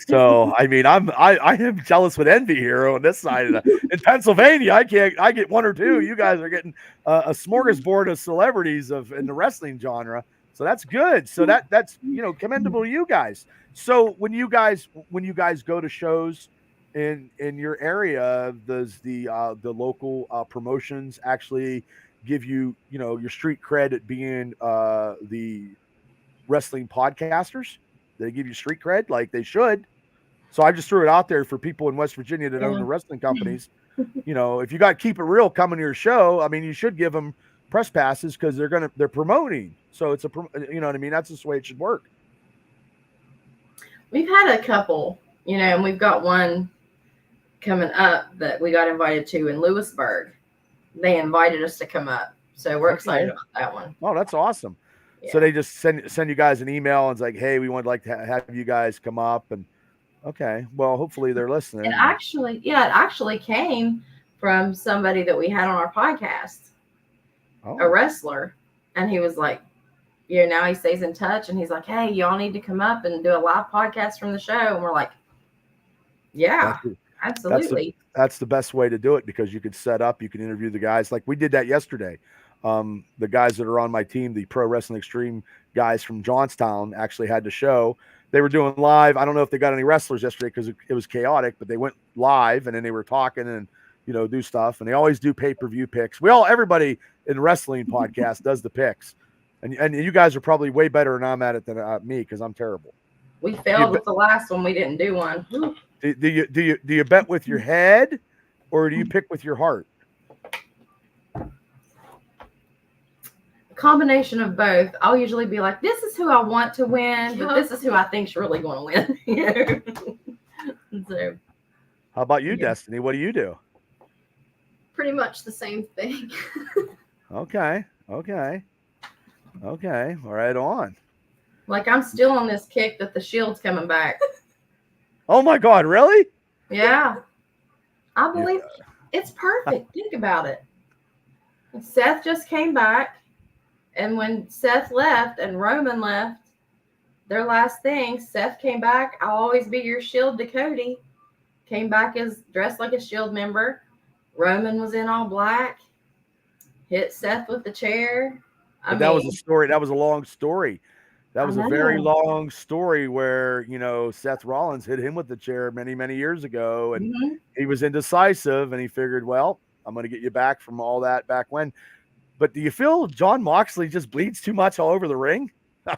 So I mean, I am jealous with envy here on this side of in Pennsylvania. I get one or two. You guys are getting a smorgasbord of celebrities in the wrestling genre. So that's good. So that's commendable to you guys. So when you guys go to shows in your area, does the local promotions actually give you your street cred at being the wrestling podcasters? They give you street cred like they should. So I just threw it out there for people in West Virginia that own the wrestling companies. If you got Keep It Real coming to your show, I mean, you should give them press passes, because they're promoting. So it's you know what I mean? That's just the way it should work. We've had a couple, and we've got one coming up that we got invited to in Lewisburg. They invited us to come up, so we're excited about that one. Oh, that's awesome. Yeah. So they just send you guys an email and it's like, hey, we would like to have you guys come up. And okay, well, hopefully they're listening. It actually came from somebody that we had on our podcast, a wrestler, and he was like, now he stays in touch, and he's like, hey, y'all need to come up and do a live podcast from the show. And we're like, yeah, absolutely. That's the best way to do it, because you can set up, you can interview the guys. Like we did that yesterday. The guys that are on my team, the Pro Wrestling Extreme guys from Johnstown, actually had the show. They were doing live. I don't know if they got any wrestlers yesterday because it was chaotic, but they went live, and then they were talking, and do stuff, and they always do pay-per-view picks. Everybody in wrestling podcast does the picks, and you guys are probably way better than I'm at it than me because I'm terrible. We failed with the last one. We didn't do one. Do you bet with your head, or do you pick with your heart? Combination of both. I'll usually be like, this is who I want to win, but this is who I think's really going to win. So, how about you, Destiny? What do you do? Pretty much the same thing. Okay. Right on. Like, I'm still on this kick that the Shield's coming back. Oh my God, really? Yeah. I believe it's perfect. Think about it. Seth just came back. And when Seth left and Roman left, their last thing, Seth came back. I'll always be your Shield to Cody. Came back as dressed like a Shield member. Roman was in all black. Hit Seth with the chair. That was a story. That was a long story. That was a very long story where, Seth Rollins hit him with the chair many, many years ago. And he was indecisive and he figured, well, I'm going to get you back from all that back when. But do you feel Jon Moxley just bleeds too much all over the ring? I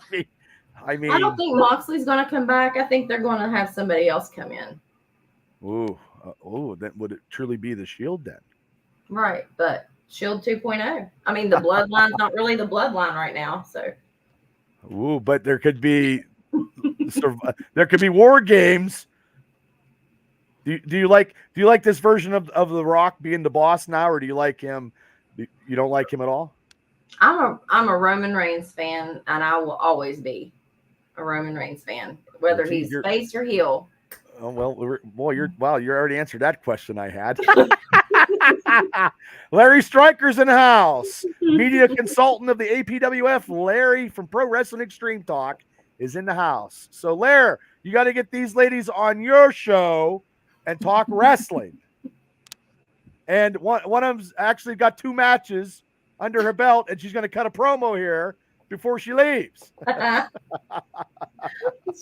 mean, I don't think Moxley's going to come back. I think they're going to have somebody else come in. That would it truly be the Shield then? Right, but Shield 2.0. I mean, the bloodline's not really the bloodline right now, so. But there could be war games. Do you like this version of The Rock being the boss now, or do you like him? You don't like him at all? I'm a Roman Reigns fan, and I will always be a Roman Reigns fan, whether he's face or heel. Oh, well, you already answered that question I had. Larry Stryker's in the house. Media consultant of the APWF, Larry from Pro Wrestling Extreme Talk, is in the house. So, Larry, you got to get these ladies on your show and talk wrestling. And one of them's actually got 2 matches under her belt, and she's going to cut a promo here before she leaves.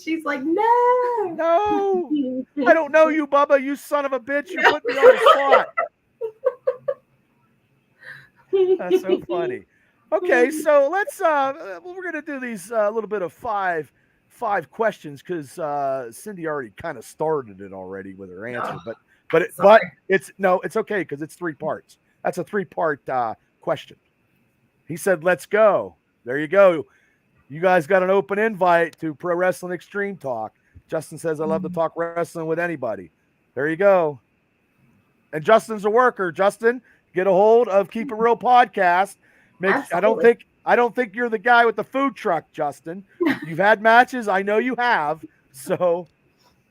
She's like, no, I don't know you, Bubba. You son of a bitch. You put me on the spot. That's so funny. Okay, so let's we're going to do these a little bit of five questions because Cindy already kind of started it already with her answer, but it's okay because it's 3 parts. That's a 3-part question. He said, let's go. There you go. You guys got an open invite to Pro Wrestling Extreme Talk. Justin says, I love to talk wrestling with anybody. There you go. And Justin's a worker. Justin, get a hold of Keep It Real Podcast. I don't think you're the guy with the food truck, Justin. You've had matches. I know you have. So,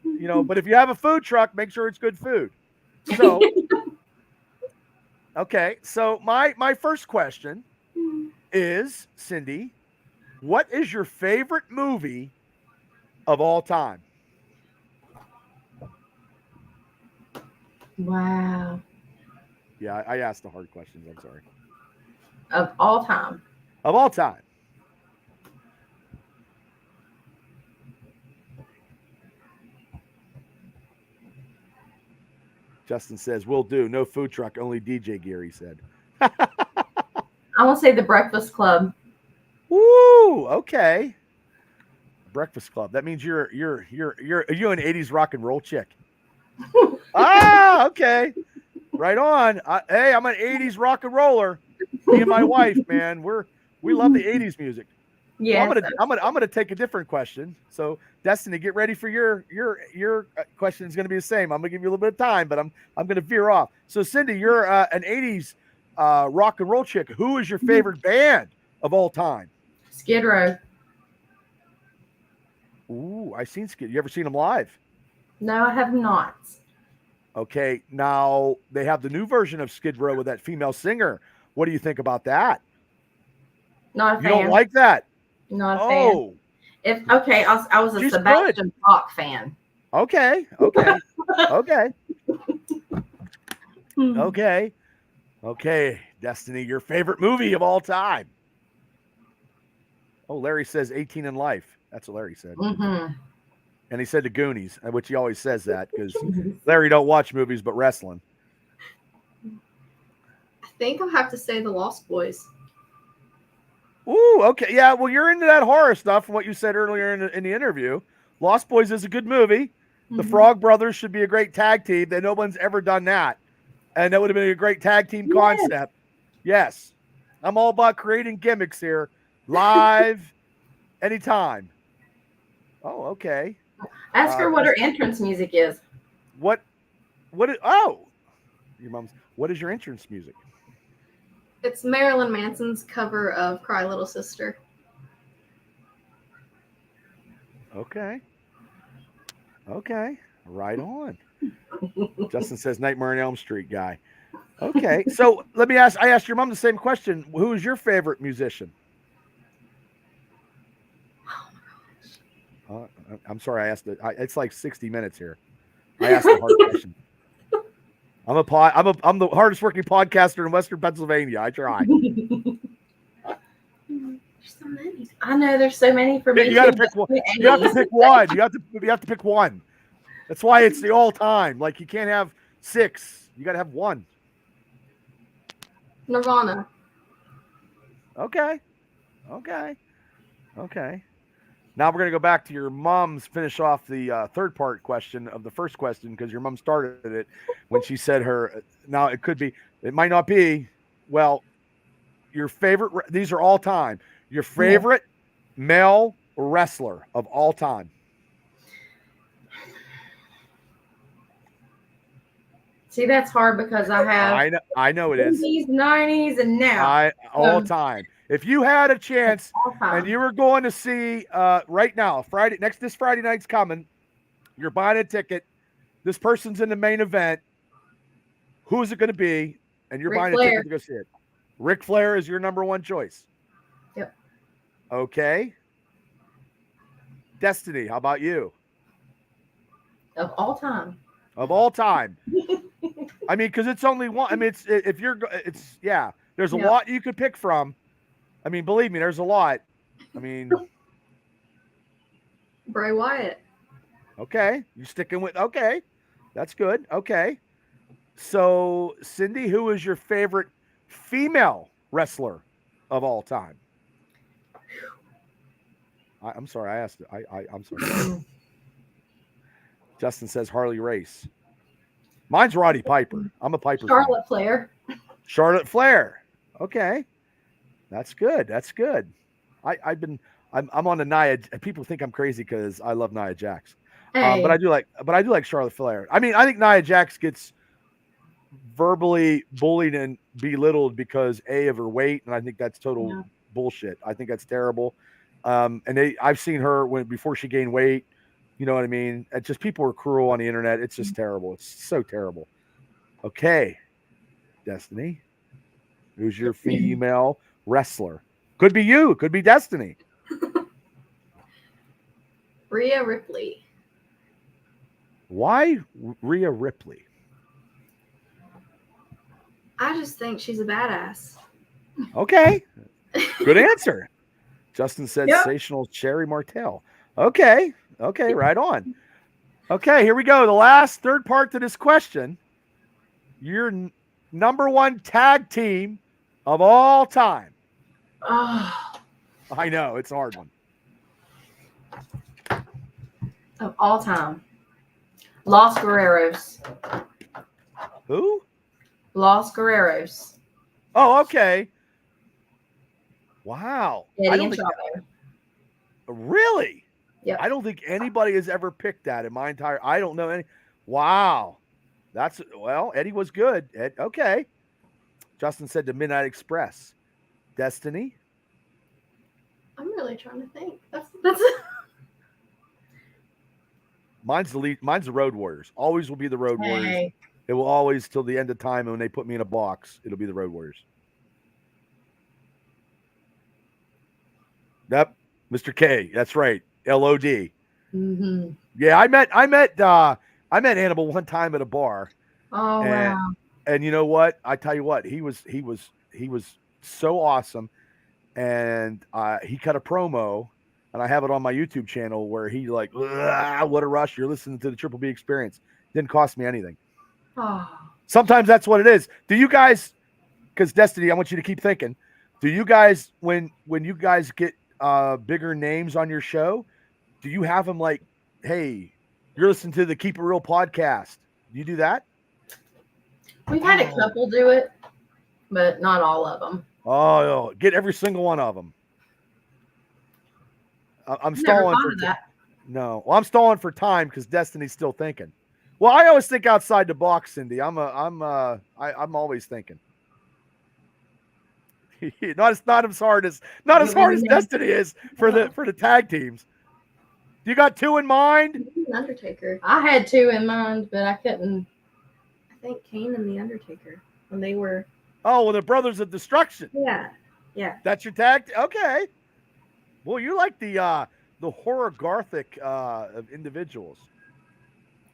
but if you have a food truck, make sure it's good food. So, okay. So my first question is, Cindy, what is your favorite movie of all time? Wow. Yeah, I asked the hard questions. I'm sorry. Of all time. Of all time. Justin says, will do. No food truck, only DJ gear, he said. I want to say The Breakfast Club. Woo! Okay. Breakfast Club. That means are you an 80s rock and roll chick? Okay. Right on. Hey, I'm an 80s rock and roller. Me and my wife, man, we love the 80s music. Yeah. Well, I'm gonna take a different question. So, Destiny, get ready for your question. Is going to be the same. I'm gonna give you a little bit of time, but I'm gonna veer off. So, Cindy, you're an 80s rock and roll chick. Who is your favorite band of all time? Skid Row. Ooh, I've seen Skid. You ever seen them live? No, I have not. Okay, now they have the new version of Skid Row with that female singer. What do you think about that? Not a fan. You don't like that? Not a fan. I was a She's Sebastian Bach fan. Okay. Okay, Destiny, your favorite movie of all time. Oh, Larry says 18 in Life. That's what Larry said. Mm-hmm. And he said the Goonies, which he always says that because Larry don't watch movies but wrestling. think I'll have to say the Lost Boys. Ooh, okay. Yeah, well, you're into that horror stuff from what you said earlier in the interview. Lost Boys is a good movie. The Mhm. Frog Brothers should be a great tag team. That no one's ever done that. And that would have been a great tag team Yes. concept. Yes. I'm all about creating gimmicks here. Live, anytime. Oh, okay. Ask her what her entrance music is. What your mom's, what is your entrance music? It's Marilyn Manson's cover of Cry Little Sister. Okay. Right on. Justin says Nightmare on Elm Street guy. Okay. So let me ask, I asked your mom the same question. Who is your favorite musician? I'm sorry, I asked it. It's like 60 minutes here. I asked a hard question. I'm the hardest working podcaster in Western Pennsylvania. I try. There's so many. I know there's so many for me. You got to pick one. You have to pick one. You have to pick one. That's why it's the all time. Like you can't have 6. You got to have one. Nirvana. Okay. Now we're going to go back to your mom's, finish off the third part question of the first question, because your mom started it when she said her. Now it might not be. Well, your favorite, these are all time. Your favorite male wrestler of all time. See, that's hard because I have I know it is. 80s, 90s, and now. All time. If you had a chance All time. and you were going to see right now, this Friday night's coming, you're buying a ticket, this person's in the main event, who is it going to be? And you're Ric buying Flair. a ticket to go see it. Ric Flair is your number one choice. Yep. Okay. Destiny, how about you? Of all time. Of all time. I mean, because it's only one. I mean, there's a lot you could pick from. I mean, believe me, there's a lot. I mean, Bray Wyatt. okay, you sticking with, okay, that's good. Okay, so Cindy, who is your favorite female wrestler of all time? I'm sorry, I asked it. I'm sorry. Justin says Harley Race. Mine's Roddy Piper. I'm a Piper fan. Charlotte Flair. Charlotte Flair. Okay. That's good. I'm on the Nia. People think I'm crazy because I love Nia Jax. Hey. But I do like Charlotte Flair. I mean, I think Nia Jax gets verbally bullied and belittled because of her weight, and I think that's total bullshit. I think that's terrible. I've seen her before she gained weight. You know what I mean? It's just people are cruel on the internet. It's just terrible. It's so terrible. Okay, Destiny, who's your female wrestler? Could be you. Could be Destiny. Rhea Ripley. Why Rhea Ripley? I just think she's a badass. Okay, good answer. Justin said sensational Cherry Martell. Okay, right on. Okay, here we go. The last third part to this question. Your number one tag team of all time. Oh, I know, it's a hard one. of all time. Los Guerreros. Who? Los Guerreros. Oh, okay. Wow. Eddie and Chavo. Really? Yep. I don't think anybody has ever picked that in my entire. I don't know any. Wow. Eddie was good. Okay. Justin said the Midnight Express. Destiny. I'm really trying to think. That's Mine's the Road Warriors. Always will be the Road Warriors. Hey. It will always, till the end of time, and when they put me in a box, it'll be the Road Warriors. Yep, Mr. K. That's right. LOD. Mm-hmm. Yeah, I met Hannibal one time at a bar. Oh wow. And you know what? I tell you what, he was so awesome, and he cut a promo, and I have it on my YouTube channel where he like, what a rush! You're listening to the Triple B Experience. Didn't cost me anything. Oh. Sometimes that's what it is. Do you guys because Destiny, I want you to keep thinking. Do you guys, when you guys get bigger names on your show, do you have them like, hey, you're listening to the Keep It Real podcast? Do you do that? We've had a couple do it, but not all of them. Oh, get every single one of them. I'm Never stalling thought for of that. no. Well, I'm stalling for time because Destiny's still thinking. Well, I always think outside the box, Cindy. I'm always thinking. not as hard as Destiny is for the tag teams. You got 2 in mind? Undertaker. I had 2 in mind, but I couldn't. I think Kane and the Undertaker when they were. Oh, well, the Brothers of Destruction. Yeah. That's your tag. Okay. Well, you like the horror gothic of individuals.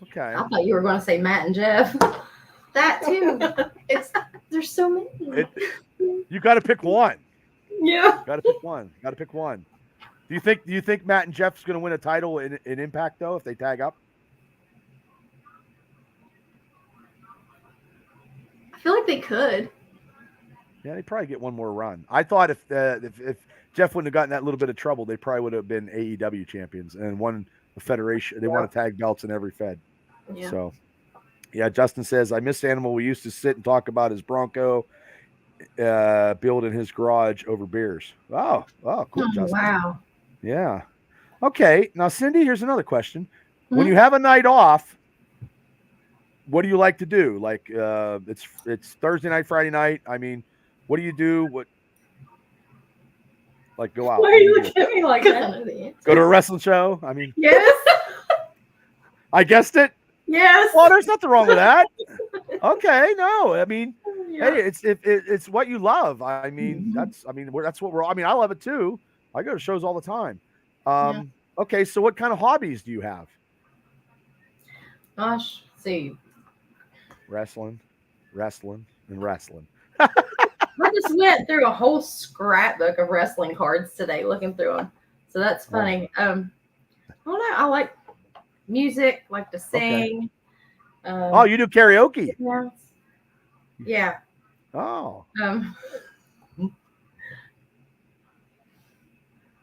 Okay. I thought you were going to say Matt and Jeff. That too. There's so many. You got to pick one. Yeah. Got to pick one. Do you think Matt and Jeff's going to win a title in Impact though if they tag up? I feel like they could. Yeah, they probably get one more run. I thought if Jeff wouldn't have gotten that little bit of trouble, they probably would have been AEW champions and won the federation. They won a tag belts in every fed. Yeah. So, yeah, Justin says, I miss Animal. We used to sit and talk about his Bronco build in his garage over beers. Oh, cool, Justin. Wow. Yeah. Okay. Now, Cindy, here's another question. Mm-hmm. When you have a night off, what do you like to do? Like, it's Thursday night, Friday night. I mean, what do you do? Like go out? Why are you looking at me like that? Go to a wrestling show? I mean, Yes. I guessed it. Yes. Well, there's nothing wrong with that. Okay, no, I mean, Yeah. hey, it's what you love. I mean, that's what we're. I mean, I love it too. I go to shows all the time. Okay, so what kind of hobbies do you have? Gosh, see, Wrestling. I just went through a whole scrapbook of wrestling cards today, looking through them. So that's funny. I don't know. I like music, like to sing. Oh, you do karaoke? Yeah. Oh.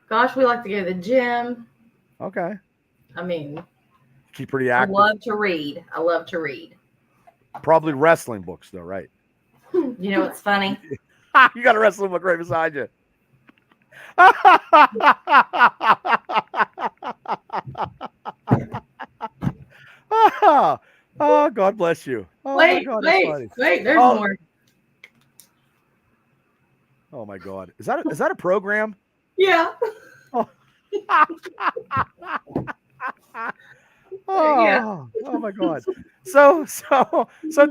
Gosh, we like to go to the gym. Okay. I mean, Keep pretty active. I love to read. Probably wrestling books, though, right? You know what's funny? You got a wrestling book right beside you. Oh, God bless you. Oh, wait, my God, that's funny. there's more. Oh my God, is that a program? Yeah. Oh my God. So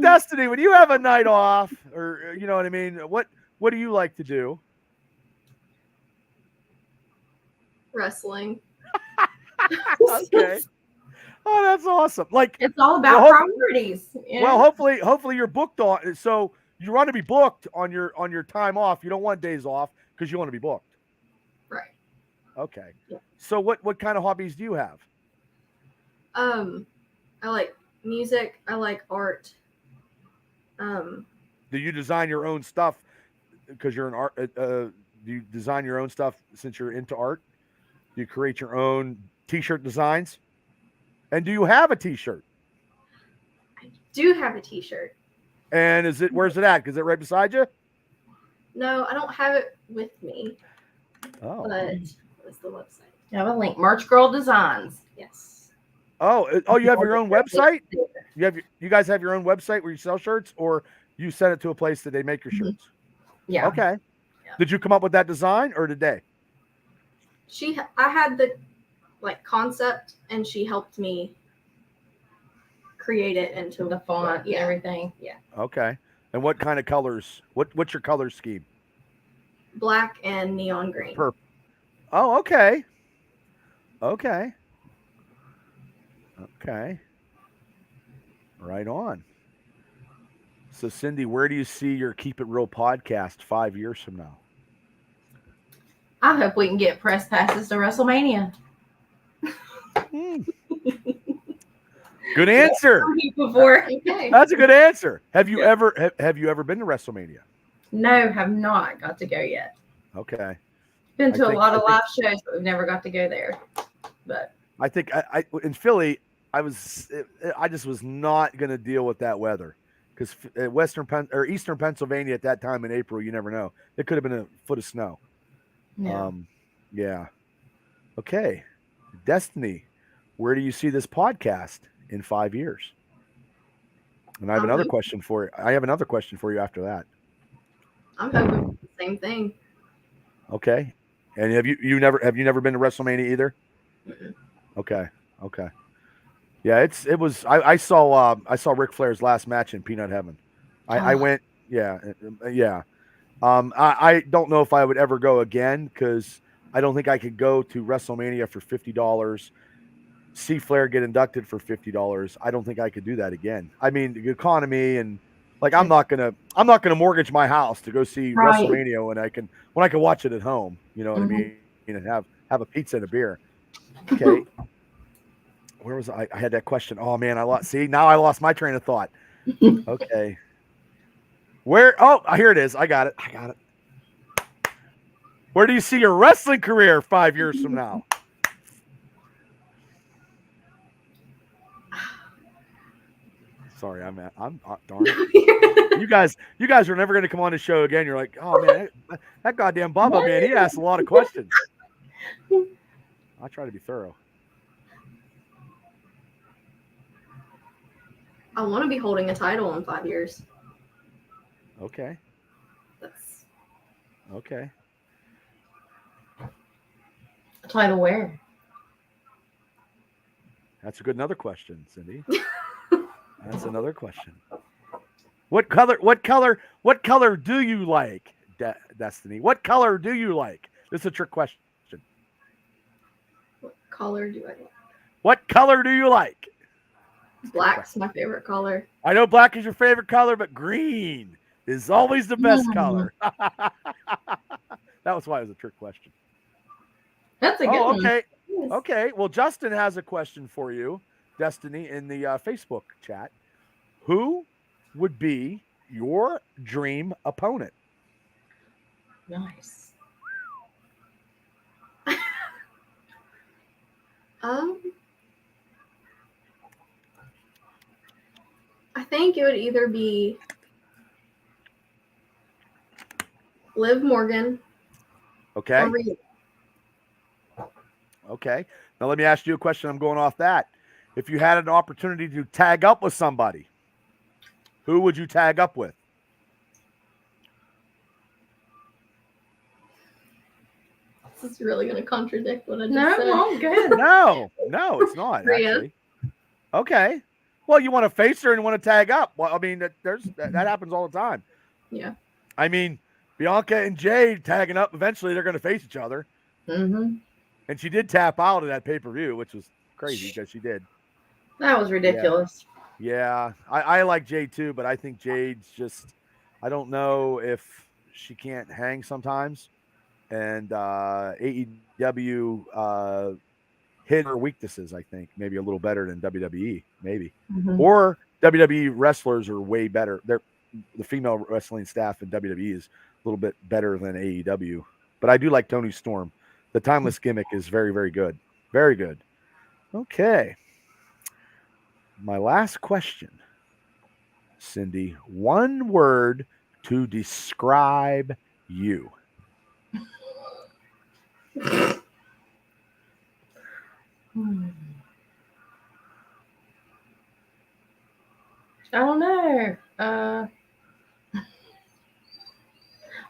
Destiny, when you have a night off, or you know what I mean, what do you like to do? Wrestling. Okay. Oh, that's awesome. Like, It's all about priorities. You know? well, hopefully you're booked on. So you want to be booked on your time off. You don't want days off because you want to be booked. Right. Okay. Yeah. So what kind of hobbies do you have? I like music. I like art. Do you design your own stuff because you're an art? Do you design your own stuff since you're into art? Do you create your own T-shirt designs? And do you have a T-shirt? I do have a T-shirt. And where's it at? Is it right beside you? No, I don't have it with me. Oh. But what's the website? I have a link. March Girl Designs. Yes. Oh, you have your own website? You guys have your own website where you sell shirts, or you send it to a place that they make your shirts? Yeah. Okay. Yeah. Did you come up with that design, or did they? I had the concept, and she helped me create it into The font and everything. Yeah. Okay. And what kind of colors? What's your color scheme? Black and neon green. Purple. Oh, okay. Okay. Right on. So, Cindy, where do you see your Keep It Real podcast 5 years from now? I hope we can get press passes to WrestleMania. Good answer. Before. Okay. That's a good answer. Have you ever been to WrestleMania? No, have not got to go yet. Okay. Been I to a think- lot I of think- live shows, but we've never got to go there. But I think I in Philly, I just was not going to deal with that weather because Eastern Pennsylvania at that time in April, you never know. It could have been a foot of snow. yeah. Yeah. Okay. Destiny, where do you see this podcast in 5 years? And I have another question for you. I have another question for you after that. I'm hoping for the same thing. Okay. And have you never been to WrestleMania either? Mm-mm. Okay. Yeah, I saw Ric Flair's last match in Peanut Heaven. I Oh. went, yeah. I don't know if I would ever go again because I don't think I could go to WrestleMania for $50, see Flair get inducted for $50. I don't think I could do that again. I mean, the economy and like I'm not gonna mortgage my house to go see Right. WrestleMania when I can watch it at home. You know what Mhm. I mean? And have a pizza and a beer. Okay. Where was I? I had that question. Oh man, now I lost my train of thought. Okay. Where? Oh, here it is. I got it. Where do you see your wrestling career 5 years from now? Sorry, I'm darn. You guys are never going to come on the show again. You're like, oh man, that goddamn Bubba man, he asks a lot of questions. I try to be thorough. I want to be holding a title in 5 years. Okay. That's Okay. Title where? That's another question, Cindy. That's another question. What color do you like, Destiny? What color do you like? This is a trick question. what color do I like? What color do you like? Black's my favorite color. I know black is your favorite color, but green is always the best color. That was why it was a trick question. That's a good one. Okay. Yes. Okay. Well, Justin has a question for you, Destiny, in the Facebook chat. Who would be your dream opponent? Nice. I think it would either be Liv Morgan Okay. or Rhea. Okay. Now let me ask you a question. I'm going off that. If you had an opportunity to tag up with somebody, who would you tag up with? This is really going to contradict what I just No, said. well, good. No, it's not Rhea. actually. Okay. Well, you want to face her and want to tag up. Well, I mean, that happens all the time. Yeah. I mean, Bianca and Jade tagging up. Eventually, they're going to face each other. Mm-hmm. And she did tap out of that pay-per-view, which was crazy because she did. That was ridiculous. Yeah, I like Jade too, but I think Jade's just, I don't know if she can't hang sometimes. And AEW hit her weaknesses, I think, maybe a little better than WWE, maybe. Mhm. Or WWE wrestlers are way better. The female wrestling staff in WWE is a little bit better than AEW. But I do like Toni Storm. The timeless gimmick is very, very good. Very good. Okay. My last question, Cindy. One word to describe you. Hmm. I don't know.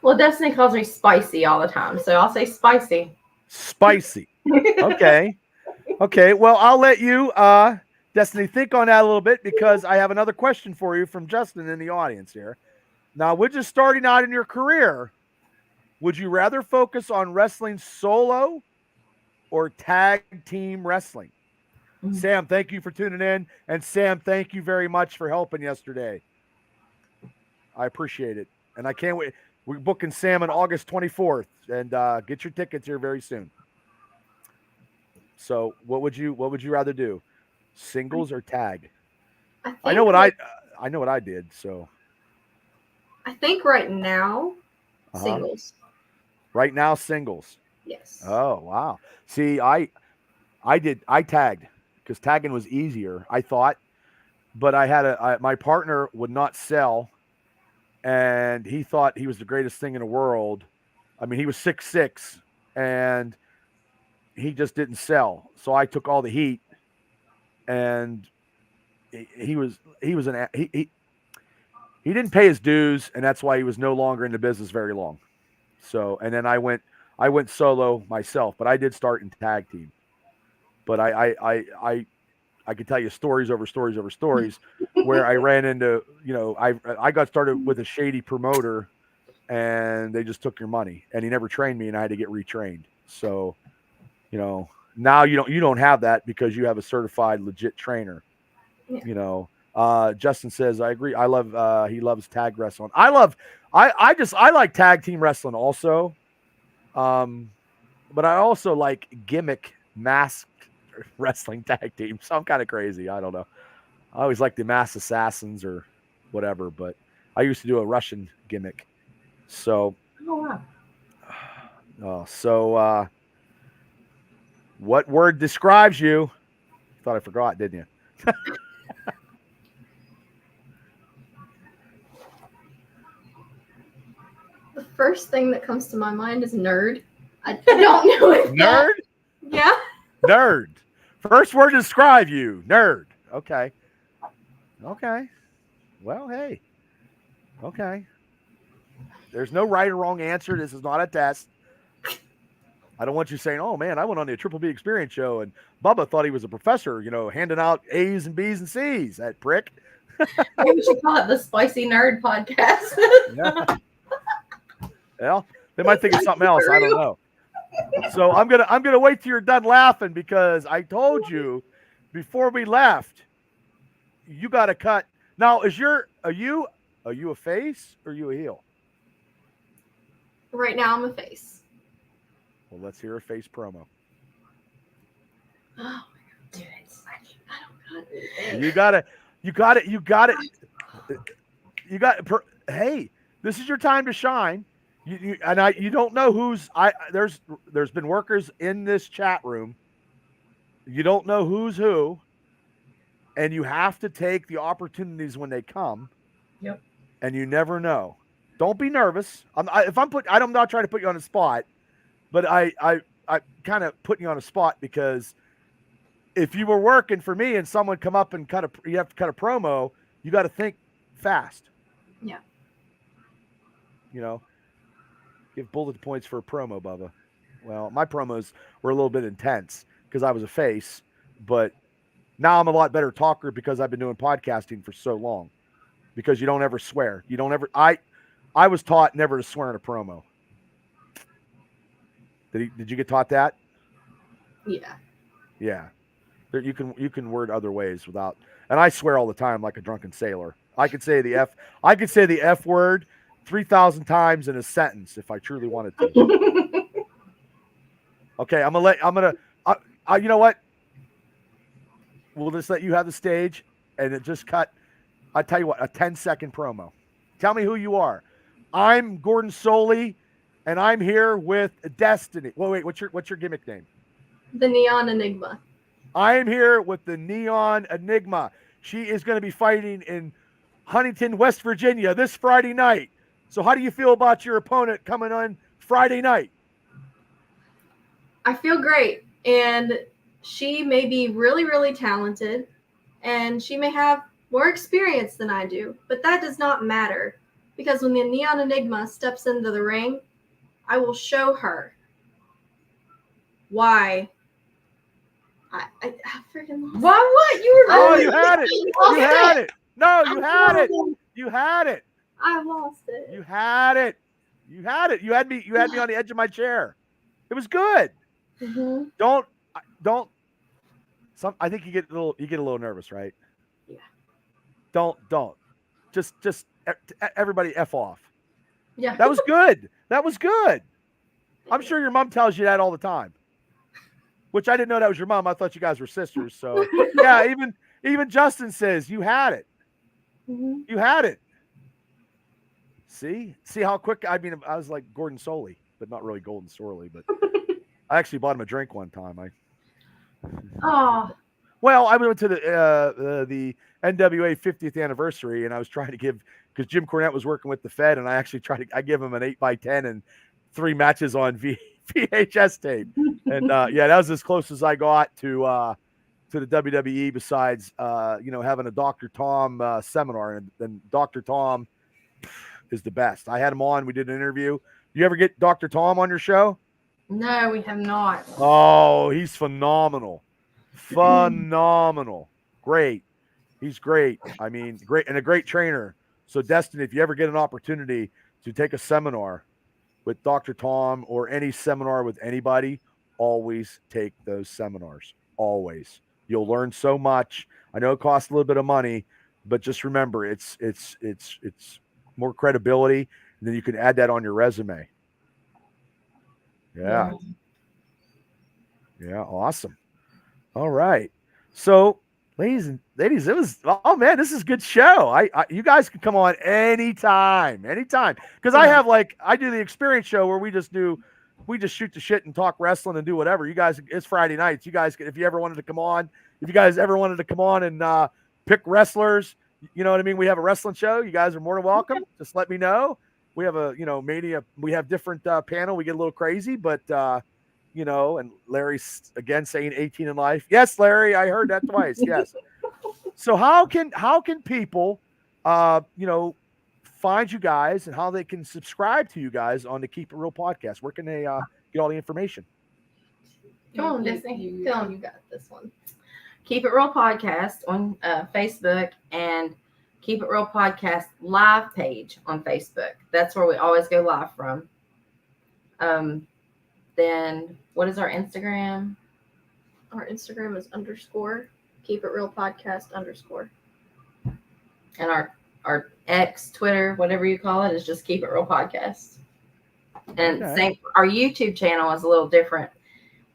Well, Destiny calls me spicy all the time, so I'll say spicy. Spicy. Okay. Okay. Well, I'll let you, Destiny, think on that a little bit because I have another question for you from Justin in the audience here. Now, we're just starting out in your career. Would you rather focus on wrestling solo or tag team wrestling? Mm. Sam, thank you for tuning in. And Sam, thank you very much for helping yesterday. I appreciate it. And I can't wait. We're booking Sam on August 24th. And get your tickets here very soon. So what would you rather do? Singles or tag? I know what I did, so. I think right now, Uh-huh. singles. Right now, singles. Yes. Oh, wow. See, I tagged because tagging was easier, I thought, but my partner would not sell, and he thought he was the greatest thing in the world. I mean, he was 6'6", and he just didn't sell. So I took all the heat, and he didn't pay his dues, and that's why he was no longer in the business very long. So, and then I went solo myself, but I did start in tag team. But I could tell you stories over stories over stories where I ran into, I got started with a shady promoter, and they just took your money, and he never trained me, and I had to get retrained. So, now you don't have that because you have a certified legit trainer. Yeah. Justin says, I agree. He loves tag wrestling. I like tag team wrestling also. But I also like gimmick masked wrestling tag team. So I'm kind of crazy. I don't know. I always like the masked assassins or whatever, but I used to do a Russian gimmick. So, Oh, wow. What word describes you? Thought I forgot, didn't you? The first thing that comes to my mind is nerd. I don't know if Nerd? Yeah. Nerd. First word to describe you. Nerd. Okay. Well, hey. Okay. There's no right or wrong answer. This is not a test. I don't want you saying, oh, man, I went on the Triple B Experience show, and Bubba thought he was a professor, handing out A's and B's and C's. That prick. Maybe we should call it the Spicy Nerd Podcast. Yeah. Well, they might think of something else. I don't know. So I'm gonna wait till you're done laughing, because I told you before we left, you got to cut. Now, are you a face or are you a heel? Right now, I'm a face. Well, let's hear a face promo. Oh my God. Do it. I don't got it. You got it. Hey, this is your time to shine. You don't know who's there's been workers in this chat room. You don't know who's who, and you have to take the opportunities when they come. Yep. And you never know. Don't be nervous. I'm not trying to put you on the spot, but I kind of putting you on a spot, because if you were working for me and someone come up and you have to cut a promo, you got to think fast. Yeah. Give bullet points for a promo, Bubba. Well, my promos were a little bit intense because I was a face, but now I'm a lot better talker because I've been doing podcasting for so long. Because you don't ever swear. I was taught never to swear in a promo. Did you get taught that? Yeah. Yeah. You can word other ways without, and I swear all the time like a drunken sailor. I could say the F word 3,000 times in a sentence if I truly wanted to. Okay, you know what? We'll just let you have the stage, and it just cut. I tell you what, a 10-second promo. Tell me who you are. I'm Gordon Soley, and I'm here with Destiny. Wait, what's your gimmick name? The Neon Enigma. I am here with the Neon Enigma. She is going to be fighting in Huntington, West Virginia this Friday night. So how do you feel about your opponent coming on Friday night? I feel great. And she may be really, really talented. And she may have more experience than I do. But that does not matter. Because when the Neon Enigma steps into the ring, I will show her why I freaking lost. Why what? You were Oh, going. you had it. You had it. No, you had it. You had it. I lost it. You had it. You had it. You had me on the edge of my chair. It was good. Mm-hmm. Don't. I think you get a little nervous, right? Yeah. Don't. Just everybody F off. Yeah. That was good. That was good. I'm sure your mom tells you that all the time. Which I didn't know that was your mom. I thought you guys were sisters. So yeah, even Justin says you had it. Mm-hmm. You had it. See how quick. I mean, I was like Gordon Soley, but not really Golden Sorley. But I actually bought him a drink one time. Oh, Well, I went to the NWA 50th anniversary, and I was trying to give because Jim Cornette was working with the Fed, and I actually I give him an 8x10 and 3 matches on VHS tape, and yeah, that was as close as I got to the WWE. Besides, having a Dr. Tom seminar, and then Dr. Tom is the best. I had him on. We did an interview. You ever get Dr. Tom on your show? no, we have not. Oh, he's phenomenal. Phenomenal. Great. He's great. I mean, great and a great trainer. So, Destiny, if you ever get an opportunity to take a seminar with Dr. Tom or any seminar with anybody, always take those seminars. Always. You'll learn so much. I know it costs a little bit of money, but just remember it's more credibility, and then you can add that on your resume. Yeah. Yeah, awesome. All right. So, ladies, it was, oh man, this is a good show. You guys can come on anytime. Because I do the experience show where we just shoot the shit and talk wrestling and do whatever. You guys, it's Friday nights. You guys, if you ever wanted to come on, and pick wrestlers, you know what I mean? We have a wrestling show. You guys are more than welcome. Just let me know. We have we have different panel. We get a little crazy, but and Larry's again saying 18 in life. Yes, Larry, I heard that twice. Yes. So how can people, find you guys and how they can subscribe to you guys on the Keep It Real podcast? Where can they get all the information? Come on, Disney. Tell them you got this one. Keep It Real podcast on Facebook, and Keep It Real podcast live page on Facebook. That's where we always go live from. Then what is our Instagram? Our Instagram is _ Keep It Real podcast _ And our X, Twitter, whatever you call it, is just Keep It Real podcast. And same, our YouTube channel is a little different.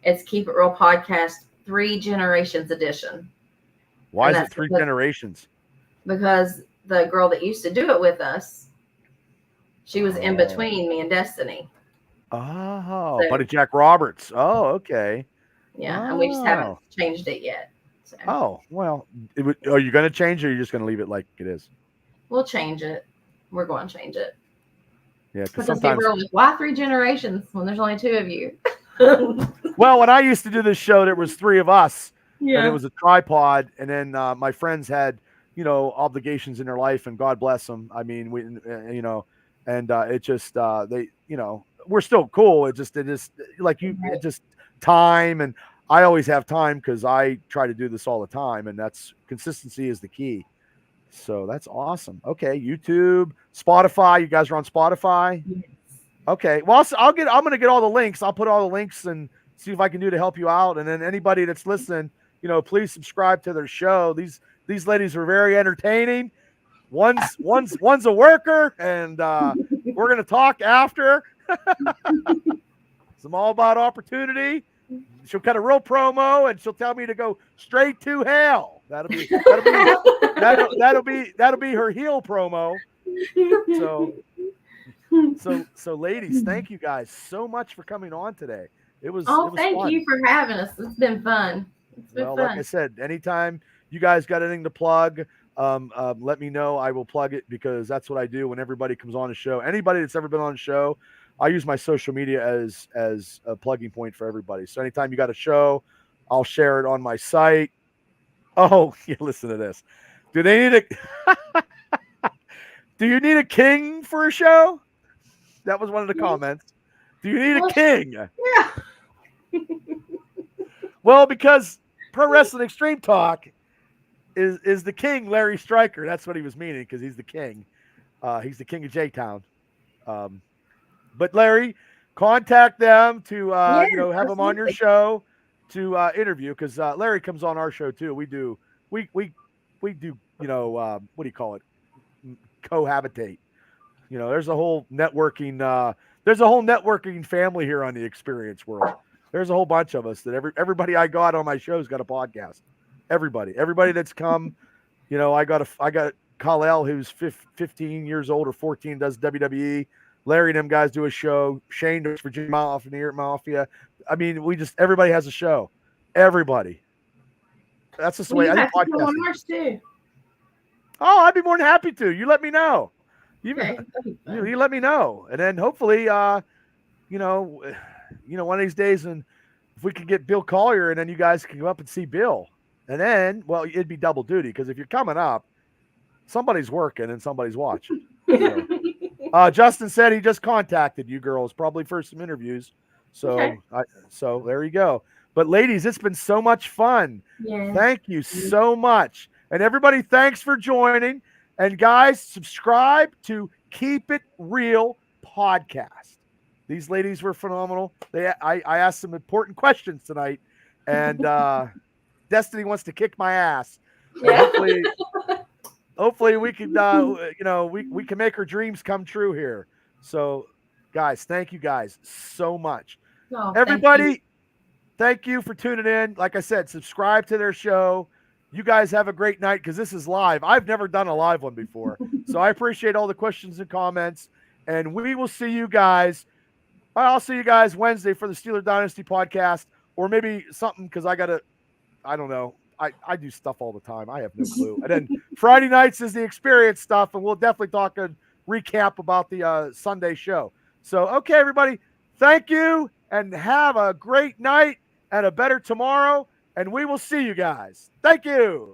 It's Keep It Real podcast 3 Generations edition. Why is it 3 generations? Because the girl that used to do it with us, she was in between me and Destiny. Oh, so, Buddy Jack Roberts. Oh, okay. Yeah, and we just haven't changed it yet. So. Oh, well, are you going to change it, or are you just going to leave it like it is? We'll change it. We're going to change it. Yeah, because sometimes why 3 generations when there's only 2 of you? Well, when I used to do this show, there was 3 of us, yeah. And it was a tripod, and then my friends had obligations in their life, and God bless them. I mean, we and it just they we're still cool. It just like you, it just time, and I always have time because I try to do this all the time, and that's consistency is the key. So that's awesome. Okay, YouTube, Spotify. You guys are on Spotify. Yes. Okay. Well, I'm going to get all the links. I'll put all the links and see if I can do to help you out. And then anybody that's listening, please subscribe to their show. These ladies are very entertaining. One's a worker, and we're going to talk after. It's all about opportunity. She'll cut a real promo, and she'll tell me to go straight to hell. That'll be her heel promo. So ladies, thank you guys so much for coming on today. It was thank fun. you for having us. It's been fun. Like I said, anytime you guys got anything to plug, let me know. I will plug it because that's what I do when everybody comes on a show. Anybody that's ever been on a show, I use my social media as a plugging point for everybody. So anytime you got a show, I'll share it on my site. Oh, yeah, listen to this. Do they need do you need a king for a show? That was one of the comments. Do you need a king? Yeah. Well, because Pro Wrestling Extreme Talk is the king, Larry Stryker. That's what he was meaning, because he's the king. He's the king of J-Town. But Larry, contact them to have them on your show to interview, because Larry comes on our show too. We do what do you call it? Cohabitate. There's a whole networking family here on the Experience World. There's a whole bunch of us that everybody I got on my show's got a podcast. Everybody that's come, I got Kal-El, who's 15 years old or 14, does WWE. Larry and them guys do a show. Shane does Virginia Mafia. I mean, everybody has a show. Everybody. That's just the way You I have think to come on podcasting. ours too. Oh, I'd be more than happy to. You let me know. Okay, that'd be fun. You let me know, and then hopefully, one of these days, and if we could get Bill Collier, and then you guys can go up and see Bill, and then, well, it'd be double duty because if you're coming up, somebody's working and somebody's watching. So, Justin said he just contacted you girls, probably for some interviews. So, Okay. So there you go. But ladies, it's been so much fun. Yeah. Thank you so much. And everybody, thanks for joining. And guys, subscribe to Keep It Real podcast. These ladies were phenomenal. I asked some important questions tonight, and Destiny wants to kick my ass. Yeah. Hopefully we can, we can make her dreams come true here. So, guys, thank you guys so much. Oh, Everybody, thank you for tuning in. Like I said, subscribe to their show. You guys have a great night because this is live. I've never done a live one before. So I appreciate all the questions and comments. And we will see you guys. I'll see you guys Wednesday for the Steeler Dynasty podcast, or maybe something because I don't know. I do stuff all the time. I have no clue. And then Friday nights is the experience stuff, and we'll definitely talk a recap about the Sunday show. So, okay, everybody, thank you, and have a great night and a better tomorrow, and we will see you guys. Thank you.